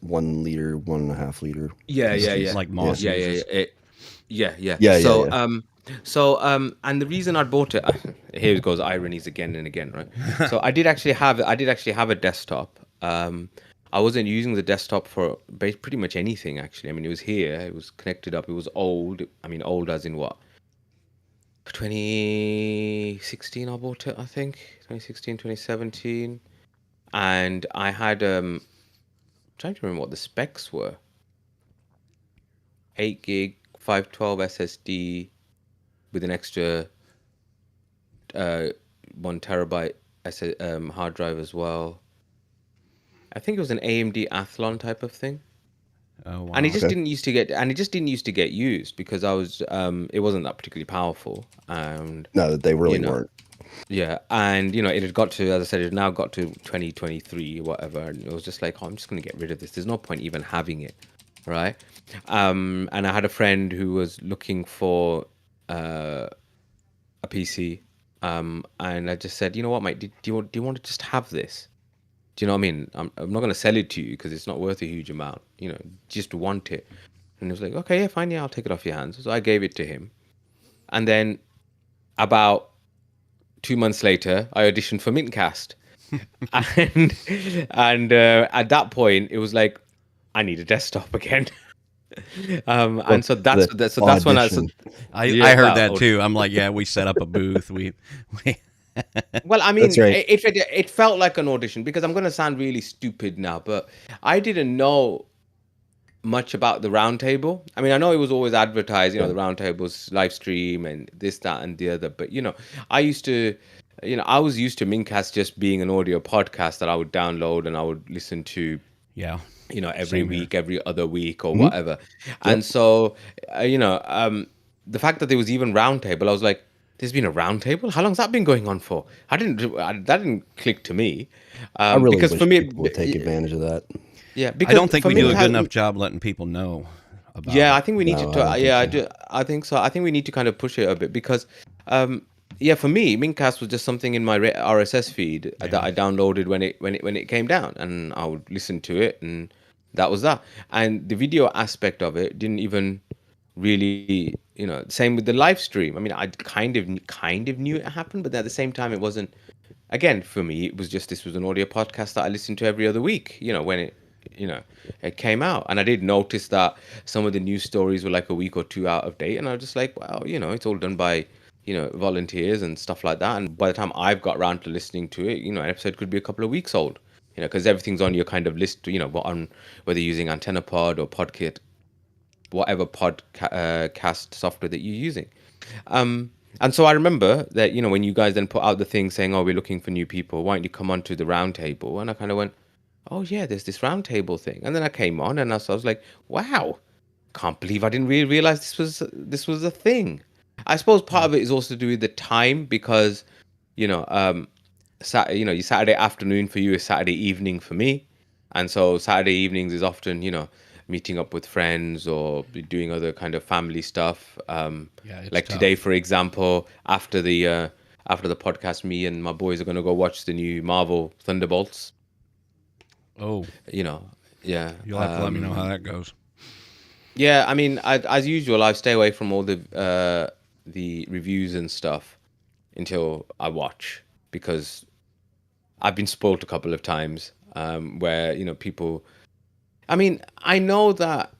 1 liter, 1.5 liter Yeah, yeah, PCs. yeah, Like Moss yeah, uses. yeah, yeah, yeah. Yeah, yeah, So, yeah. and the reason I bought it, here it goes, ironies again and again, right? So I did actually have a desktop. I wasn't using the desktop for pretty much anything actually. I mean, it was here, it was connected up, it was old. I mean, old as in what? 2016 I bought it, I think. 2016, 2017. And I had trying to remember what the specs were. 8 gig 512 SSD with an extra uh 1 terabyte hard drive as well. I think it was an AMD Athlon type of thing. Oh And it wow. just Okay. didn't used to get and it just didn't used to get used because I was it wasn't that particularly powerful. And No, they you really know, weren't. yeah, and it had got to, as I said, it had now got to 2023 or whatever, and it was just like, oh, I'm just gonna get rid of this. There's no point even having it, right? And I had a friend who was looking for a PC, and I just said, you know what, mate, do you want to just have this? Do you know what I mean? I'm not gonna sell it to you because it's not worth a huge amount. Just want it. And he was like, okay, yeah, fine, yeah, I'll take it off your hands. So I gave it to him, and then about 2 months later, I auditioned for Mintcast, and at that point, it was like, I need a desktop again. And Well, so that's the that, so that's when audition. I yeah, heard well, that too. I'm like, yeah, we set up a booth. We well, I That's mean, right. it felt like an audition because I'm gonna sound really stupid now, but I didn't know much about the round table. I mean, I know it was always advertised, Yeah. the round tables live stream and this, that, and the other. But I used to, I was used to Mincast just being an audio podcast that I would download and I would listen to, yeah. every Same here. week, every other week, or Hmm. whatever. Yep. And so, the fact that there was even round table, I was like, there's been a round table. How long's that been going on for? That didn't click to me, I really because for wish me, people would take advantage of that. yeah, I because don't think for we me, do a good enough job letting people know about yeah, it. I think we need to No, I don't think yeah, I so. do. I think so. I think we need to kind of push it a bit because, yeah, for me, Mincast was just something in my RSS feed that Yeah. I downloaded when it came down, and I would listen to it, and that was that. And the video aspect of it didn't even really, same with the live stream. I mean, I kind of knew it happened, but at the same time, it wasn't. Again, for me, it was just this was an audio podcast that I listened to every other week. When you know it came out, and I did notice that some of the news stories were like a week or two out of date, and I was just like, well, it's all done by volunteers and stuff like that. And by the time I've got around to listening to it, an episode could be a couple of weeks old. Because everything's on your kind of list. On whether you're using AntennaPod or Podkit, whatever podcast software that you're using. And so I remember that, when you guys then put out the thing saying, oh, we're looking for new people, why don't you come on to the round table? And I kind of went, oh, yeah, there's this round table thing. And then I came on and I was like, wow, can't believe I didn't really realize this was a thing. I suppose part of it is also to do with the time because, you know, your Saturday afternoon for you is Saturday evening for me, and so Saturday evenings is often meeting up with friends or doing other kind of family stuff. Yeah, it's Like today, tough. for example, after the podcast, me and my boys are gonna go watch the new Marvel Thunderbolts. Oh, You know, yeah. you'll have to let me know how that goes. Yeah, I mean, as usual, I stay away from all the reviews and stuff until I watch because I've been spoiled a couple of times where people. I mean, I know that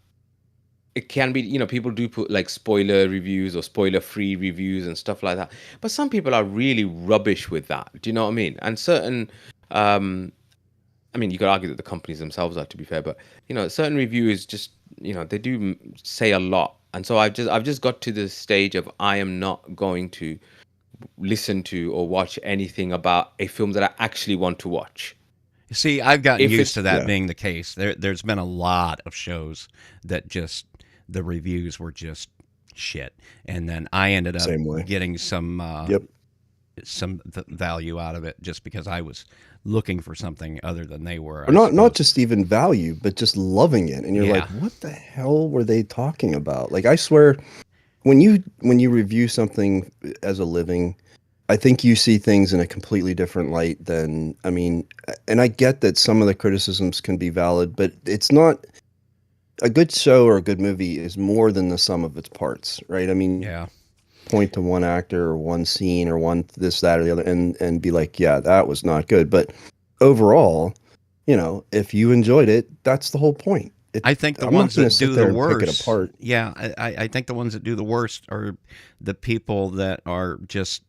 it can be, people do put like spoiler reviews or spoiler free reviews and stuff like that, but some people are really rubbish with that. Do you know what I mean? And certain, um I mean, you could argue that the companies themselves are, to be fair, but certain reviewers just, they do say a lot. And so I've just got to the stage of I am not going to listen to or watch anything about a film that I actually want to watch. See, I've gotten If used to it's that Yeah. being the case. There's been a lot of shows that just the reviews were just shit, and then I ended up Same way. getting Yep. some value out of it just because I was looking for something other than they were, Or I not suppose. just even value, but just loving it. And you're like, Yeah. what the hell were they talking about? Like, I swear, when you review something as a living, I think you see things in a completely different light than, I mean, and I get that some of the criticisms can be valid, but it's not a good show or a good movie is more than the sum of its parts, right? I mean, Yeah. point to one actor or one scene or one this, that, or the other, and be like, yeah, that was not good. But overall, if you enjoyed it, that's the whole point. I think the I'm not ones going to that sit do the there and pick it worst, apart. yeah, I think the ones that do the worst are the people that are just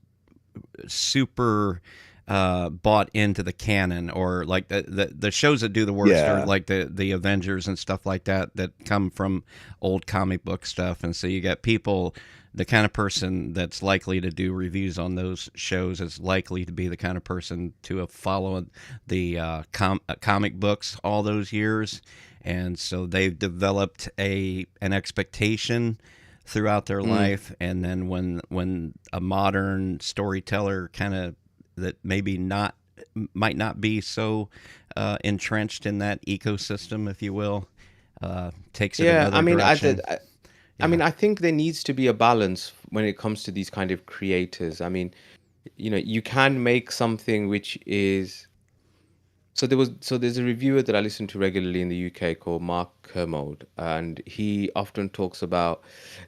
super bought into the canon, or like the shows that do the worst are Yeah, like the Avengers and stuff like that that come from old comic book stuff. And so you got people, the kind of person that's likely to do reviews on those shows is likely to be the kind of person to have followed the comic books all those years, and so they've developed an expectation throughout their mm, life. And then when a modern storyteller kind of that maybe not might not be so entrenched in that ecosystem, if you will, takes it Yeah, I another mean, direction. I Yeah. mean, I think there needs to be a balance when it comes to these kind of creators. I mean, you can make something which is there's a reviewer that I listen to regularly in the UK called Mark Kermode, and he often talks about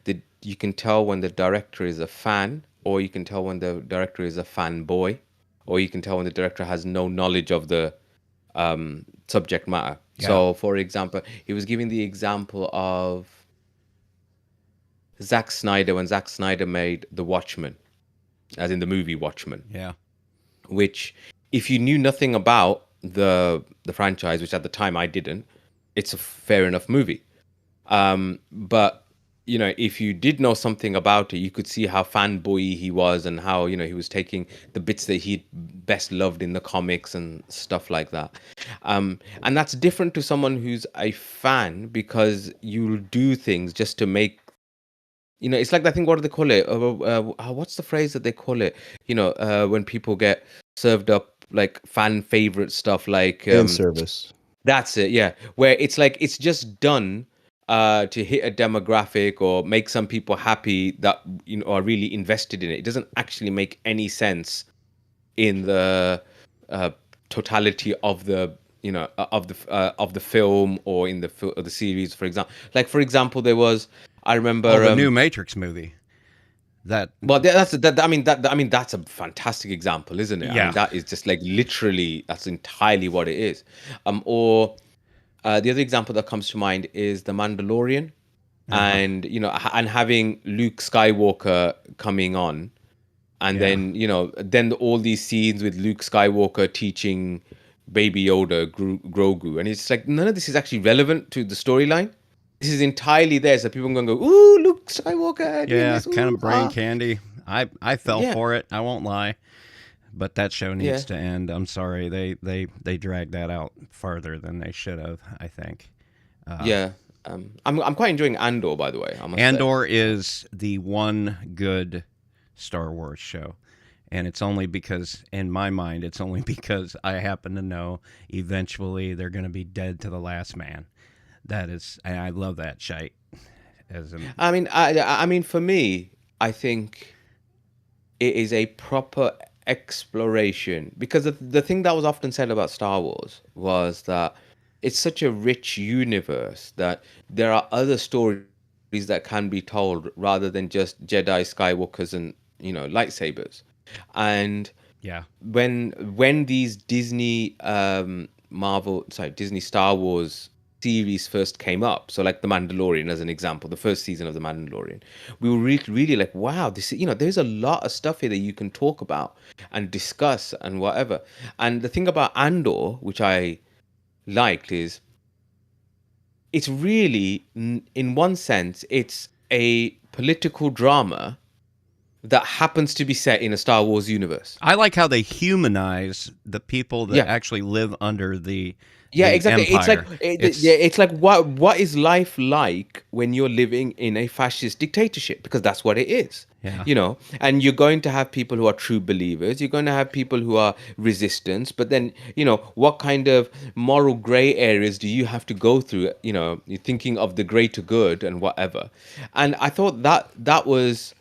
that you can tell when the director is a fan, or you can tell when the director is a fanboy, or you can tell when the director has no knowledge of the subject matter. Yeah. So, for example, he was giving the example of Zack Snyder when Zack Snyder made The Watchmen, as in the movie Watchmen, Yeah. which if you knew nothing about the franchise, which at the time I didn't, it's a fair enough movie. But if you did know something about it, you could see how fanboy he was and how he was taking the bits that he best loved in the comics and stuff like that. And that's different to someone who's a fan because you'll do things just to make it's like that thing. What do they call it? What's the phrase that they call it? When people get served up like fan favorite stuff, like fan service. that's it. Yeah, where it's like it's just done to hit a demographic or make some people happy that are really invested in it. It doesn't actually make any sense in the uh, totality of the of the film or in the series. For example, for example, there was I Oh, remember the new Matrix movie. That well, I mean, that's a fantastic example, isn't it? I mean, yeah. that is just like literally, that's entirely what it is. Or the other example that comes to mind is The Mandalorian, Uh-huh. and and having Luke Skywalker coming on, and Yeah. then then all these scenes with Luke Skywalker teaching Baby Yoda Grogu, and it's like none of this is actually relevant to the storyline. This is entirely there, so people are going to go, "Ooh, Luke Skywalker doing Yeah, this!" kind Ooh, of brain ah. candy. I fell Yeah, for it. I won't lie. But that show needs yeah. to end. I'm sorry. They dragged that out farther than they should have, I think. Uh, Yeah. I'm quite enjoying Andor, by the way, I must say. Andor is the one good Star Wars show. And it's only because, in my mind, it's only because I happen to know eventually they're going to be dead to the last man. That is, and I love that shite. As in, I mean, for me, I think it is a proper exploration because the thing that was often said about Star Wars was that it's such a rich universe that there are other stories that can be told rather than just Jedi, Skywalkers, and lightsabers. And yeah, when these Disney Disney Star Wars series first came up, so like The Mandalorian as an example, the first season of The Mandalorian, we were really like, wow, this is, there's a lot of stuff here that you can talk about and discuss and whatever. And the thing about Andor, which I liked, is it's really, in one sense, it's a political drama that happens to be set in a Star Wars universe. I like how they humanize the people that Yeah. actually live under the Exactly. empire. It's like what is life like when you're living in a fascist dictatorship, because that's what it is. Yeah. And you're going to have people who are true believers, you're going to have people who are resistance, but then what kind of moral gray areas do you have to go through? You're thinking of the greater good and whatever. And I thought that was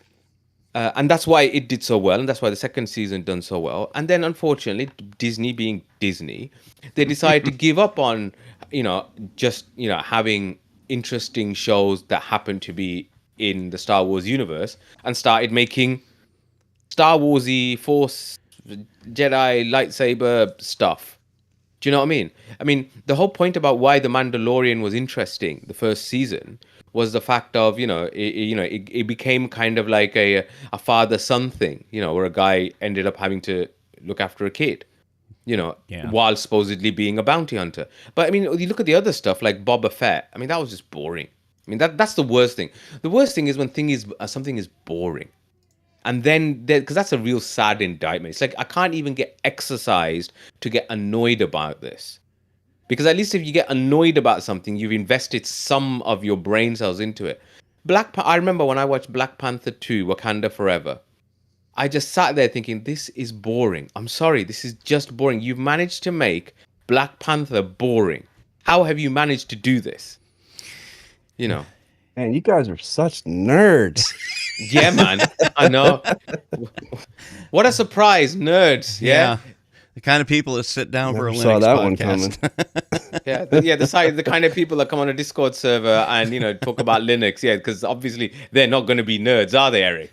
and that's why it did so well, and that's why the second season done so well. And then, unfortunately, Disney being Disney, they decided to give up on, just having interesting shows that happen to be in the Star Wars universe, and started making Star Warsy Force, Jedi, lightsaber stuff. Do you know what I mean? I mean, the whole point about why The Mandalorian was interesting, the first season, was the fact of, it became kind of like a father-son thing, where a guy ended up having to look after a kid, Yeah. while supposedly being a bounty hunter. But I mean, you look at the other stuff like Boba Fett. I mean, that was just boring. I mean, that's the worst thing. The worst thing is when something is boring. And then, because that's a real sad indictment. It's like, I can't even get exercised to get annoyed about this. Because at least if you get annoyed about something, you've invested some of your brain cells into it. I remember when I watched Black Panther 2, Wakanda Forever, I just sat there thinking, this is boring. I'm sorry, this is just boring. You've managed to make Black Panther boring. How have you managed to do this? Man, you guys are such nerds. Yeah, man. I know. What a surprise, nerds. Yeah. The kind of people that sit down for a Never saw Linux that podcast. one coming. The kind of people that come on a Discord server and talk about Linux. Yeah, because obviously they're not going to be nerds, are they, Eric?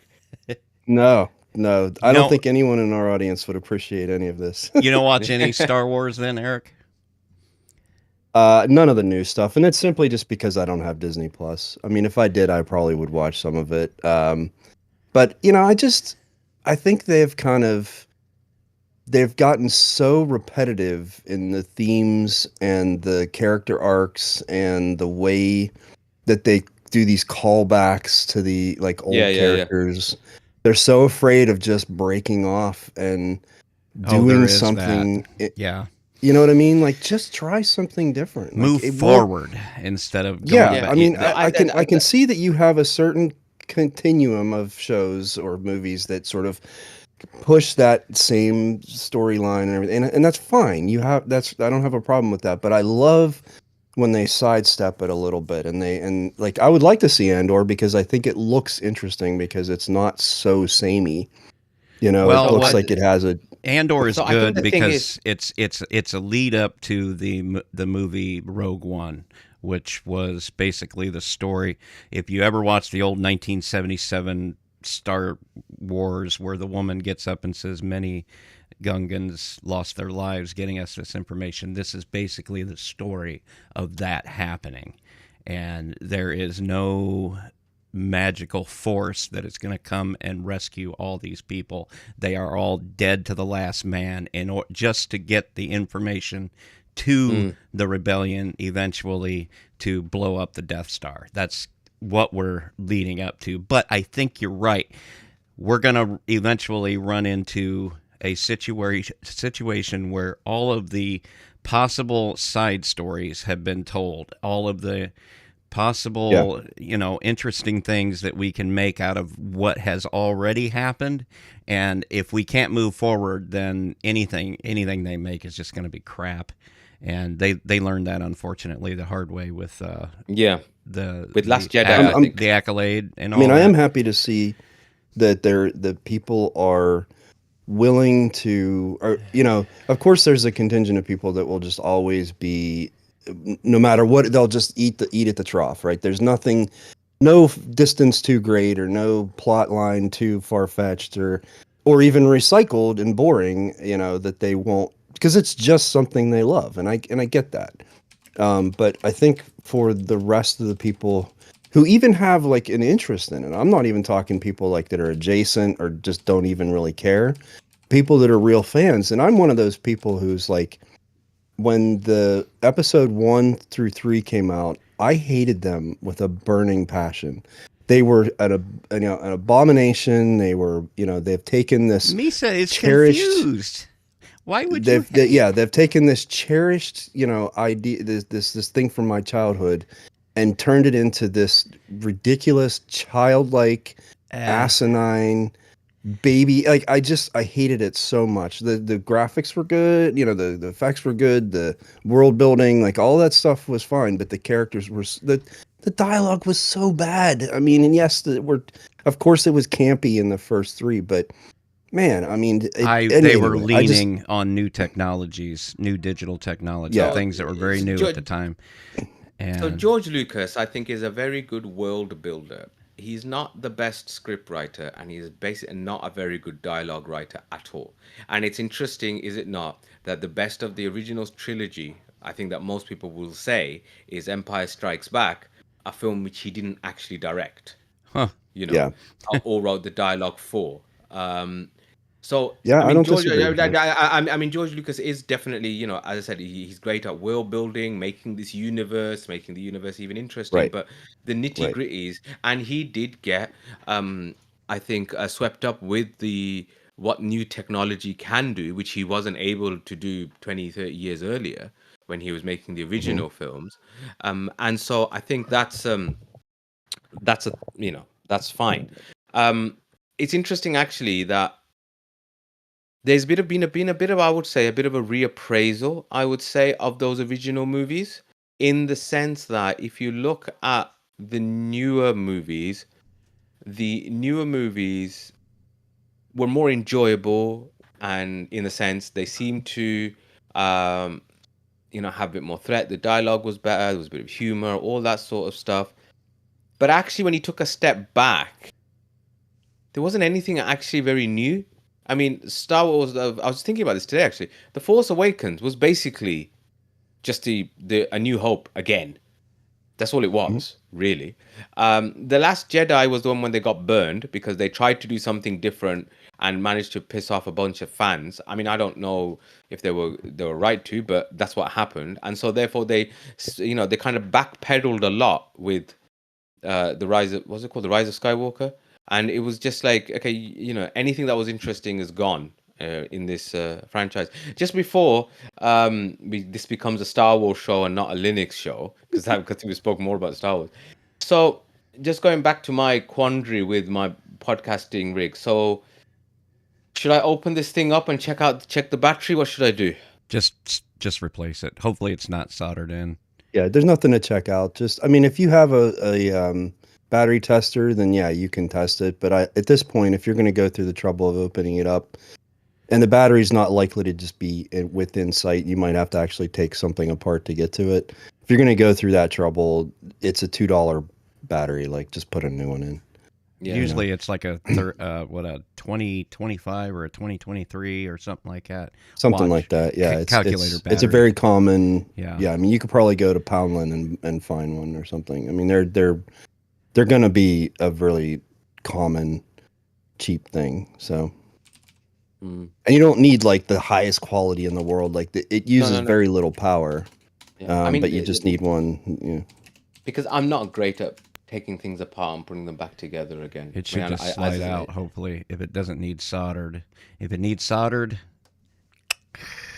No. I don't think anyone in our audience would appreciate any of this. You don't watch any Star Wars then, Eric? None of the new stuff, and it's simply just because I don't have Disney Plus. I mean, if I did, I probably would watch some of it. But I think they've gotten so repetitive in the themes and the character arcs and the way that they do these callbacks to the old characters. Yeah. They're so afraid of just breaking off and doing something. Yeah. You know what I mean? Like, just try something different. Move forward instead of going back. I mean, I can see that you have a certain continuum of shows or movies that sort of push that same storyline and everything, and that's fine. I don't have a problem with that. But I love when they sidestep it a little bit, and I would like to see Andor because I think it looks interesting because it's not so samey. It looks like it has a. Andor is good because it's a lead up to the movie Rogue One, which was basically the story. If you ever watched the old 1977 Star Wars, where the woman gets up and says many Gungans lost their lives getting us this information, this is basically the story of that happening, and there is no magical force that is going to come and rescue all these people. They are all dead to the last man just to get the information to the rebellion eventually to blow up the Death Star. That's what we're leading up to. But I think you're right. We're going to eventually run into a situation where all of the possible side stories have been told, all of the possible, interesting things that we can make out of what has already happened. And if we can't move forward, then anything they make is just going to be crap. And they learned that, unfortunately, the hard way with Last Jedi, I think. The Accolade and all. I mean, I am happy to see that the people are willing to, or of course, there's a contingent of people that will just always be. No matter what, they'll just eat at the trough, right? There's no distance too great or no plot line too far-fetched or even recycled and boring, that they won't, because it's just something they love, and I get that. But I think for the rest of the people who even have like an interest in it, I'm not even talking people like that are adjacent or just don't even really care. People that are real fans, and I'm one of those people who's like, when the episode 1 through 3 came out, I hated them with a burning passion. They were an abomination. They were, they've taken this Misa is cherished confused. Why would you hate? yeah, they've taken this cherished, idea, this thing from my childhood, and turned it into this ridiculous, childlike, asinine baby. Like I hated it so much. The graphics were good, the effects were good, the world building, like all that stuff was fine, but the characters were the dialogue was so bad. I mean, and yes, of course it was campy in the first three, but man, I mean, They were anyway, leaning on new technologies, new digital technology, Yeah. things that were very new at the time. So And George Lucas, I think, is a very good world builder. He's not the best script writer, and he's basically not a very good dialogue writer at all. And it's interesting, is it not, that the best of the original trilogy, I think that most people will say, is Empire Strikes Back, a film which he didn't actually direct, huh, Yeah. or wrote the dialogue for. Um, so Yeah, I I mean, don't George, disagree with that. I mean, George Lucas is definitely, as I said, he's great at world building, making this universe, making the universe even interesting. Right. But the nitty Right. gritties, and he did get, I think, swept up with the what new technology can do, which he wasn't able to do 20, 30 years earlier when he was making the original films. And so I think that's that's fine. It's interesting actually that there's been a bit of, I would say, a bit of a reappraisal, I would say, of those original movies, in the sense that if you look at the newer movies were more enjoyable, and in a sense they seem to um have a bit more threat. The dialogue was better, there was a bit of humor, all that sort of stuff. But actually, when he took a step back, there wasn't anything actually very new. I mean, Star Wars. I was thinking about this today. Actually, The Force Awakens was basically just the A New Hope again. That's all it Mhm. was, really. The Last Jedi was the one when they got burned because they tried to do something different and managed to piss off a bunch of fans. I mean, I don't know if they were right to, but that's what happened. And so therefore they kind of backpedaled a lot with the rise of, what's it called, the Rise of Skywalker. And it was just like, okay, anything that was interesting is gone in this franchise. Just before this becomes a Star Wars show and not a Linux show, because we spoke more about Star Wars. So just going back to my quandary with my podcasting rig. So should I open this thing up and check the battery? What should I do? just replace it. Hopefully, it's not soldered in. Yeah, there's nothing to check out. Just, I mean, if you have a battery tester, then yeah, you can test it. But at this point, if you're going to go through the trouble of opening it up, and the battery's not likely to just be within sight, you might have to actually take something apart to get to it. If you're going to go through that trouble, it's a $2 battery. Like, just put a new one in. Yeah. Usually, it's like a 2025 or a 2023 or something like that. Something Watch. like that. Yeah, Calculator it's a battery. very common. Yeah. I mean, you could probably go to Poundland and find one or something. I mean, they're going to be a really common, cheap thing. So, Mm. and you don't need like the highest quality in the world. Like it uses no. very little power. Yeah. I mean, but you just need one. Yeah. because I'm not great at taking things apart and putting them back together again. It should just slide out, hopefully, if it doesn't need soldered. If it needs soldered,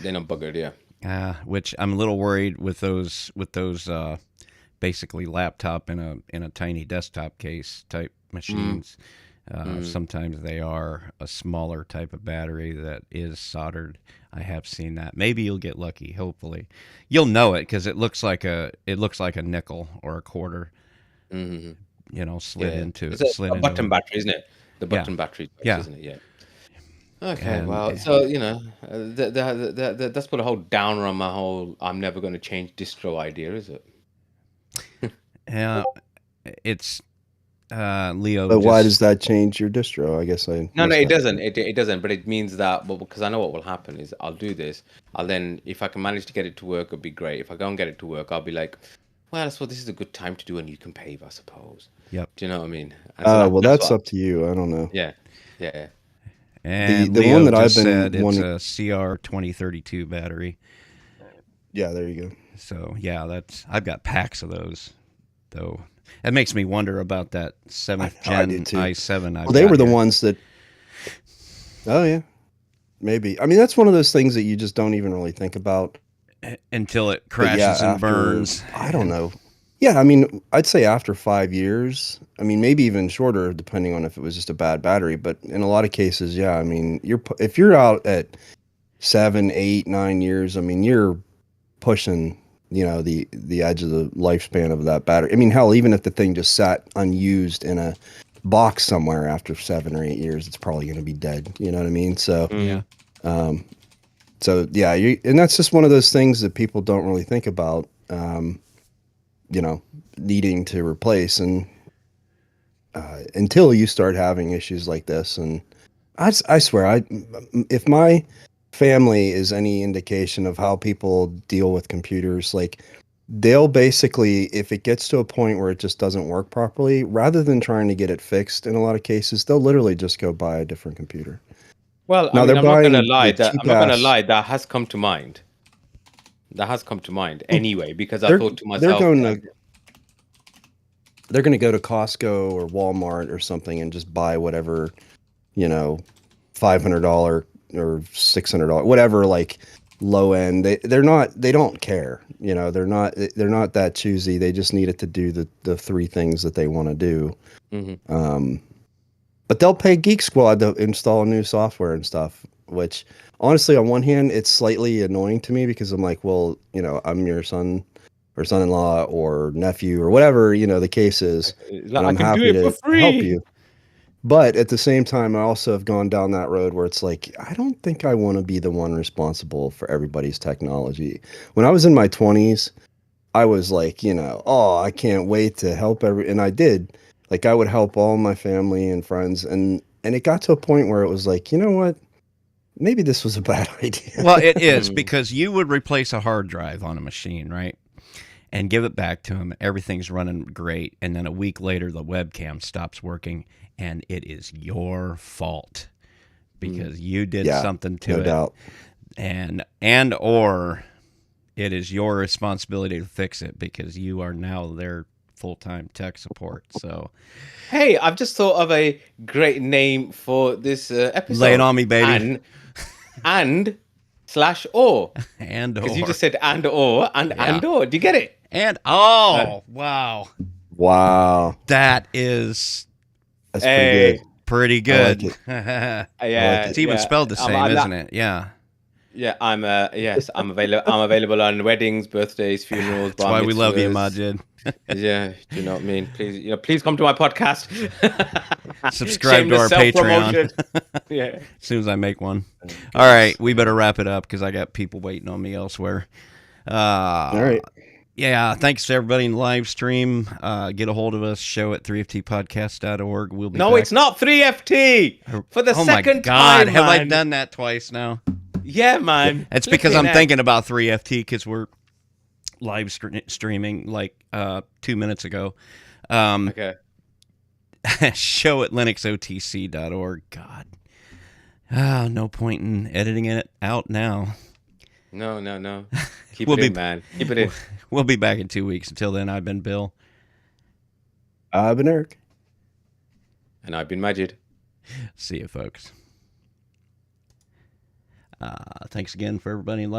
then I'm buggered, yeah. Which I'm a little worried with those basically laptop in a tiny desktop case type machines. Sometimes they are a smaller type of battery that is soldered. I have seen that. Maybe you'll get lucky. Hopefully, you'll know it because it looks like a nickel or a quarter. Mm-hmm. Slid into It's slid a into button it. battery, isn't it? The button battery, Yeah. isn't it? Yeah. Okay, And- well, so that's put a whole downer on my whole I'm never going to change distro idea, is it? Yeah, it's Leo. But why does that change your distro? I guess No, missed it that. doesn't. It doesn't. But it means that, well, because I know what will happen is I'll do this. I'll then, if I can manage to get it to work, it'll be great. If I don't get it to work, I'll be like, well, I suppose this is a good time to do a new compave, I suppose. Yep. Do you know what I mean? And so Well, that's that's what, up to you. I don't know. yeah, yeah. And the Leo one that just I've been said it's wanting- a CR 2032 battery. Yeah, there you go. So yeah, I've got packs of those, though. That makes me wonder about that 7th I do gen too. i7. Well, they were the ones that. Oh yeah, maybe. I mean, that's one of those things that you just don't even really think about until it But crashes and after- burns. I don't know. Yeah, I mean, I'd say after 5 years. I mean, maybe even shorter, depending on if it was just a bad battery. But in a lot of cases, yeah. I mean, if you're out at 7, 8, 9 years, I mean, you're pushing, the edge of the lifespan of that battery. I mean, hell, even if the thing just sat unused in a box somewhere after 7 or 8 years, it's probably going to be dead. You know what I mean? So, Yeah. so yeah, and that's just one of those things that people don't really think about. Needing to replace and until you start having issues like this. And I swear, if my family is any indication of how people deal with computers, like they'll basically, if it gets to a point where it just doesn't work properly, rather than trying to get it fixed, in a lot of cases, they'll literally just go buy a different computer. Well, Now, I mean, they're I'm not gonna buying lie. the I'm not gonna cheap-ass- lie. That has come to mind. That has come to mind anyway, because I They're- thought to they're myself, going to they're going to go to Costco or Walmart or something and just buy whatever, $500 or $600, whatever, like low end. They don't care. They're not that choosy. They just need it to do the three things that they want to do. Mhm. But they'll pay Geek Squad to install new software and stuff, which honestly, on one hand, it's slightly annoying to me because I'm like, well, I'm your son or son-in-law or nephew or whatever, the case is. And I I'm can do happy it to for free. help you. But at the same time, I also have gone down that road where it's like, I don't think I want to be the one responsible for everybody's technology. When I was in my 20s, I was like, oh, I can't wait to help and I did. Like I would help all my family and friends, and it got to a point where it was like, you know what? Maybe this was a bad idea. Well, it is because you would replace a hard drive on a machine, right? And give it back to him. Everything's running great. And then a week later, the webcam stops working. And it is your fault because you did something to no it. doubt. And or it is your responsibility to fix it because you are now their full-time tech support. So, Hey, I've just thought of a great name for this episode. lay it on me, baby. And/or. And Because or. you just said and/or and Yeah. and/or. Do you get it? And wow. Wow. That is That's Hey. pretty pretty good. good. Yeah, It's even spelled the same, isn't it? Yeah. Yeah, I'm available. I'm available on weddings, birthdays, funerals. That's why we love you, mitzvahs. Majid. Yeah, do you know what I mean? Please come to my podcast. Subscribe to our Shameless self-promotion. Patreon. Yeah. As soon as I make one. All right, we better wrap it up because I got people waiting on me elsewhere. All right. Yeah, thanks to everybody in the live stream. Get a hold of us, show at 3ftpodcast.org. We'll be No, back. it's not 3FT for the Oh second my God, time. have I man. done that twice now? Yeah, man. It's because Flipping I'm heck. thinking about 3FT because we're live streaming like 2 minutes ago. Okay. Show at linuxotc.org. God. No point in editing it out now. No. Keep We'll it in, be- man. Keep it in. We'll be back in 2 weeks. Until then, I've been Bill. I've been Eric. And I've been Majid. See you, folks. Thanks again for everybody in live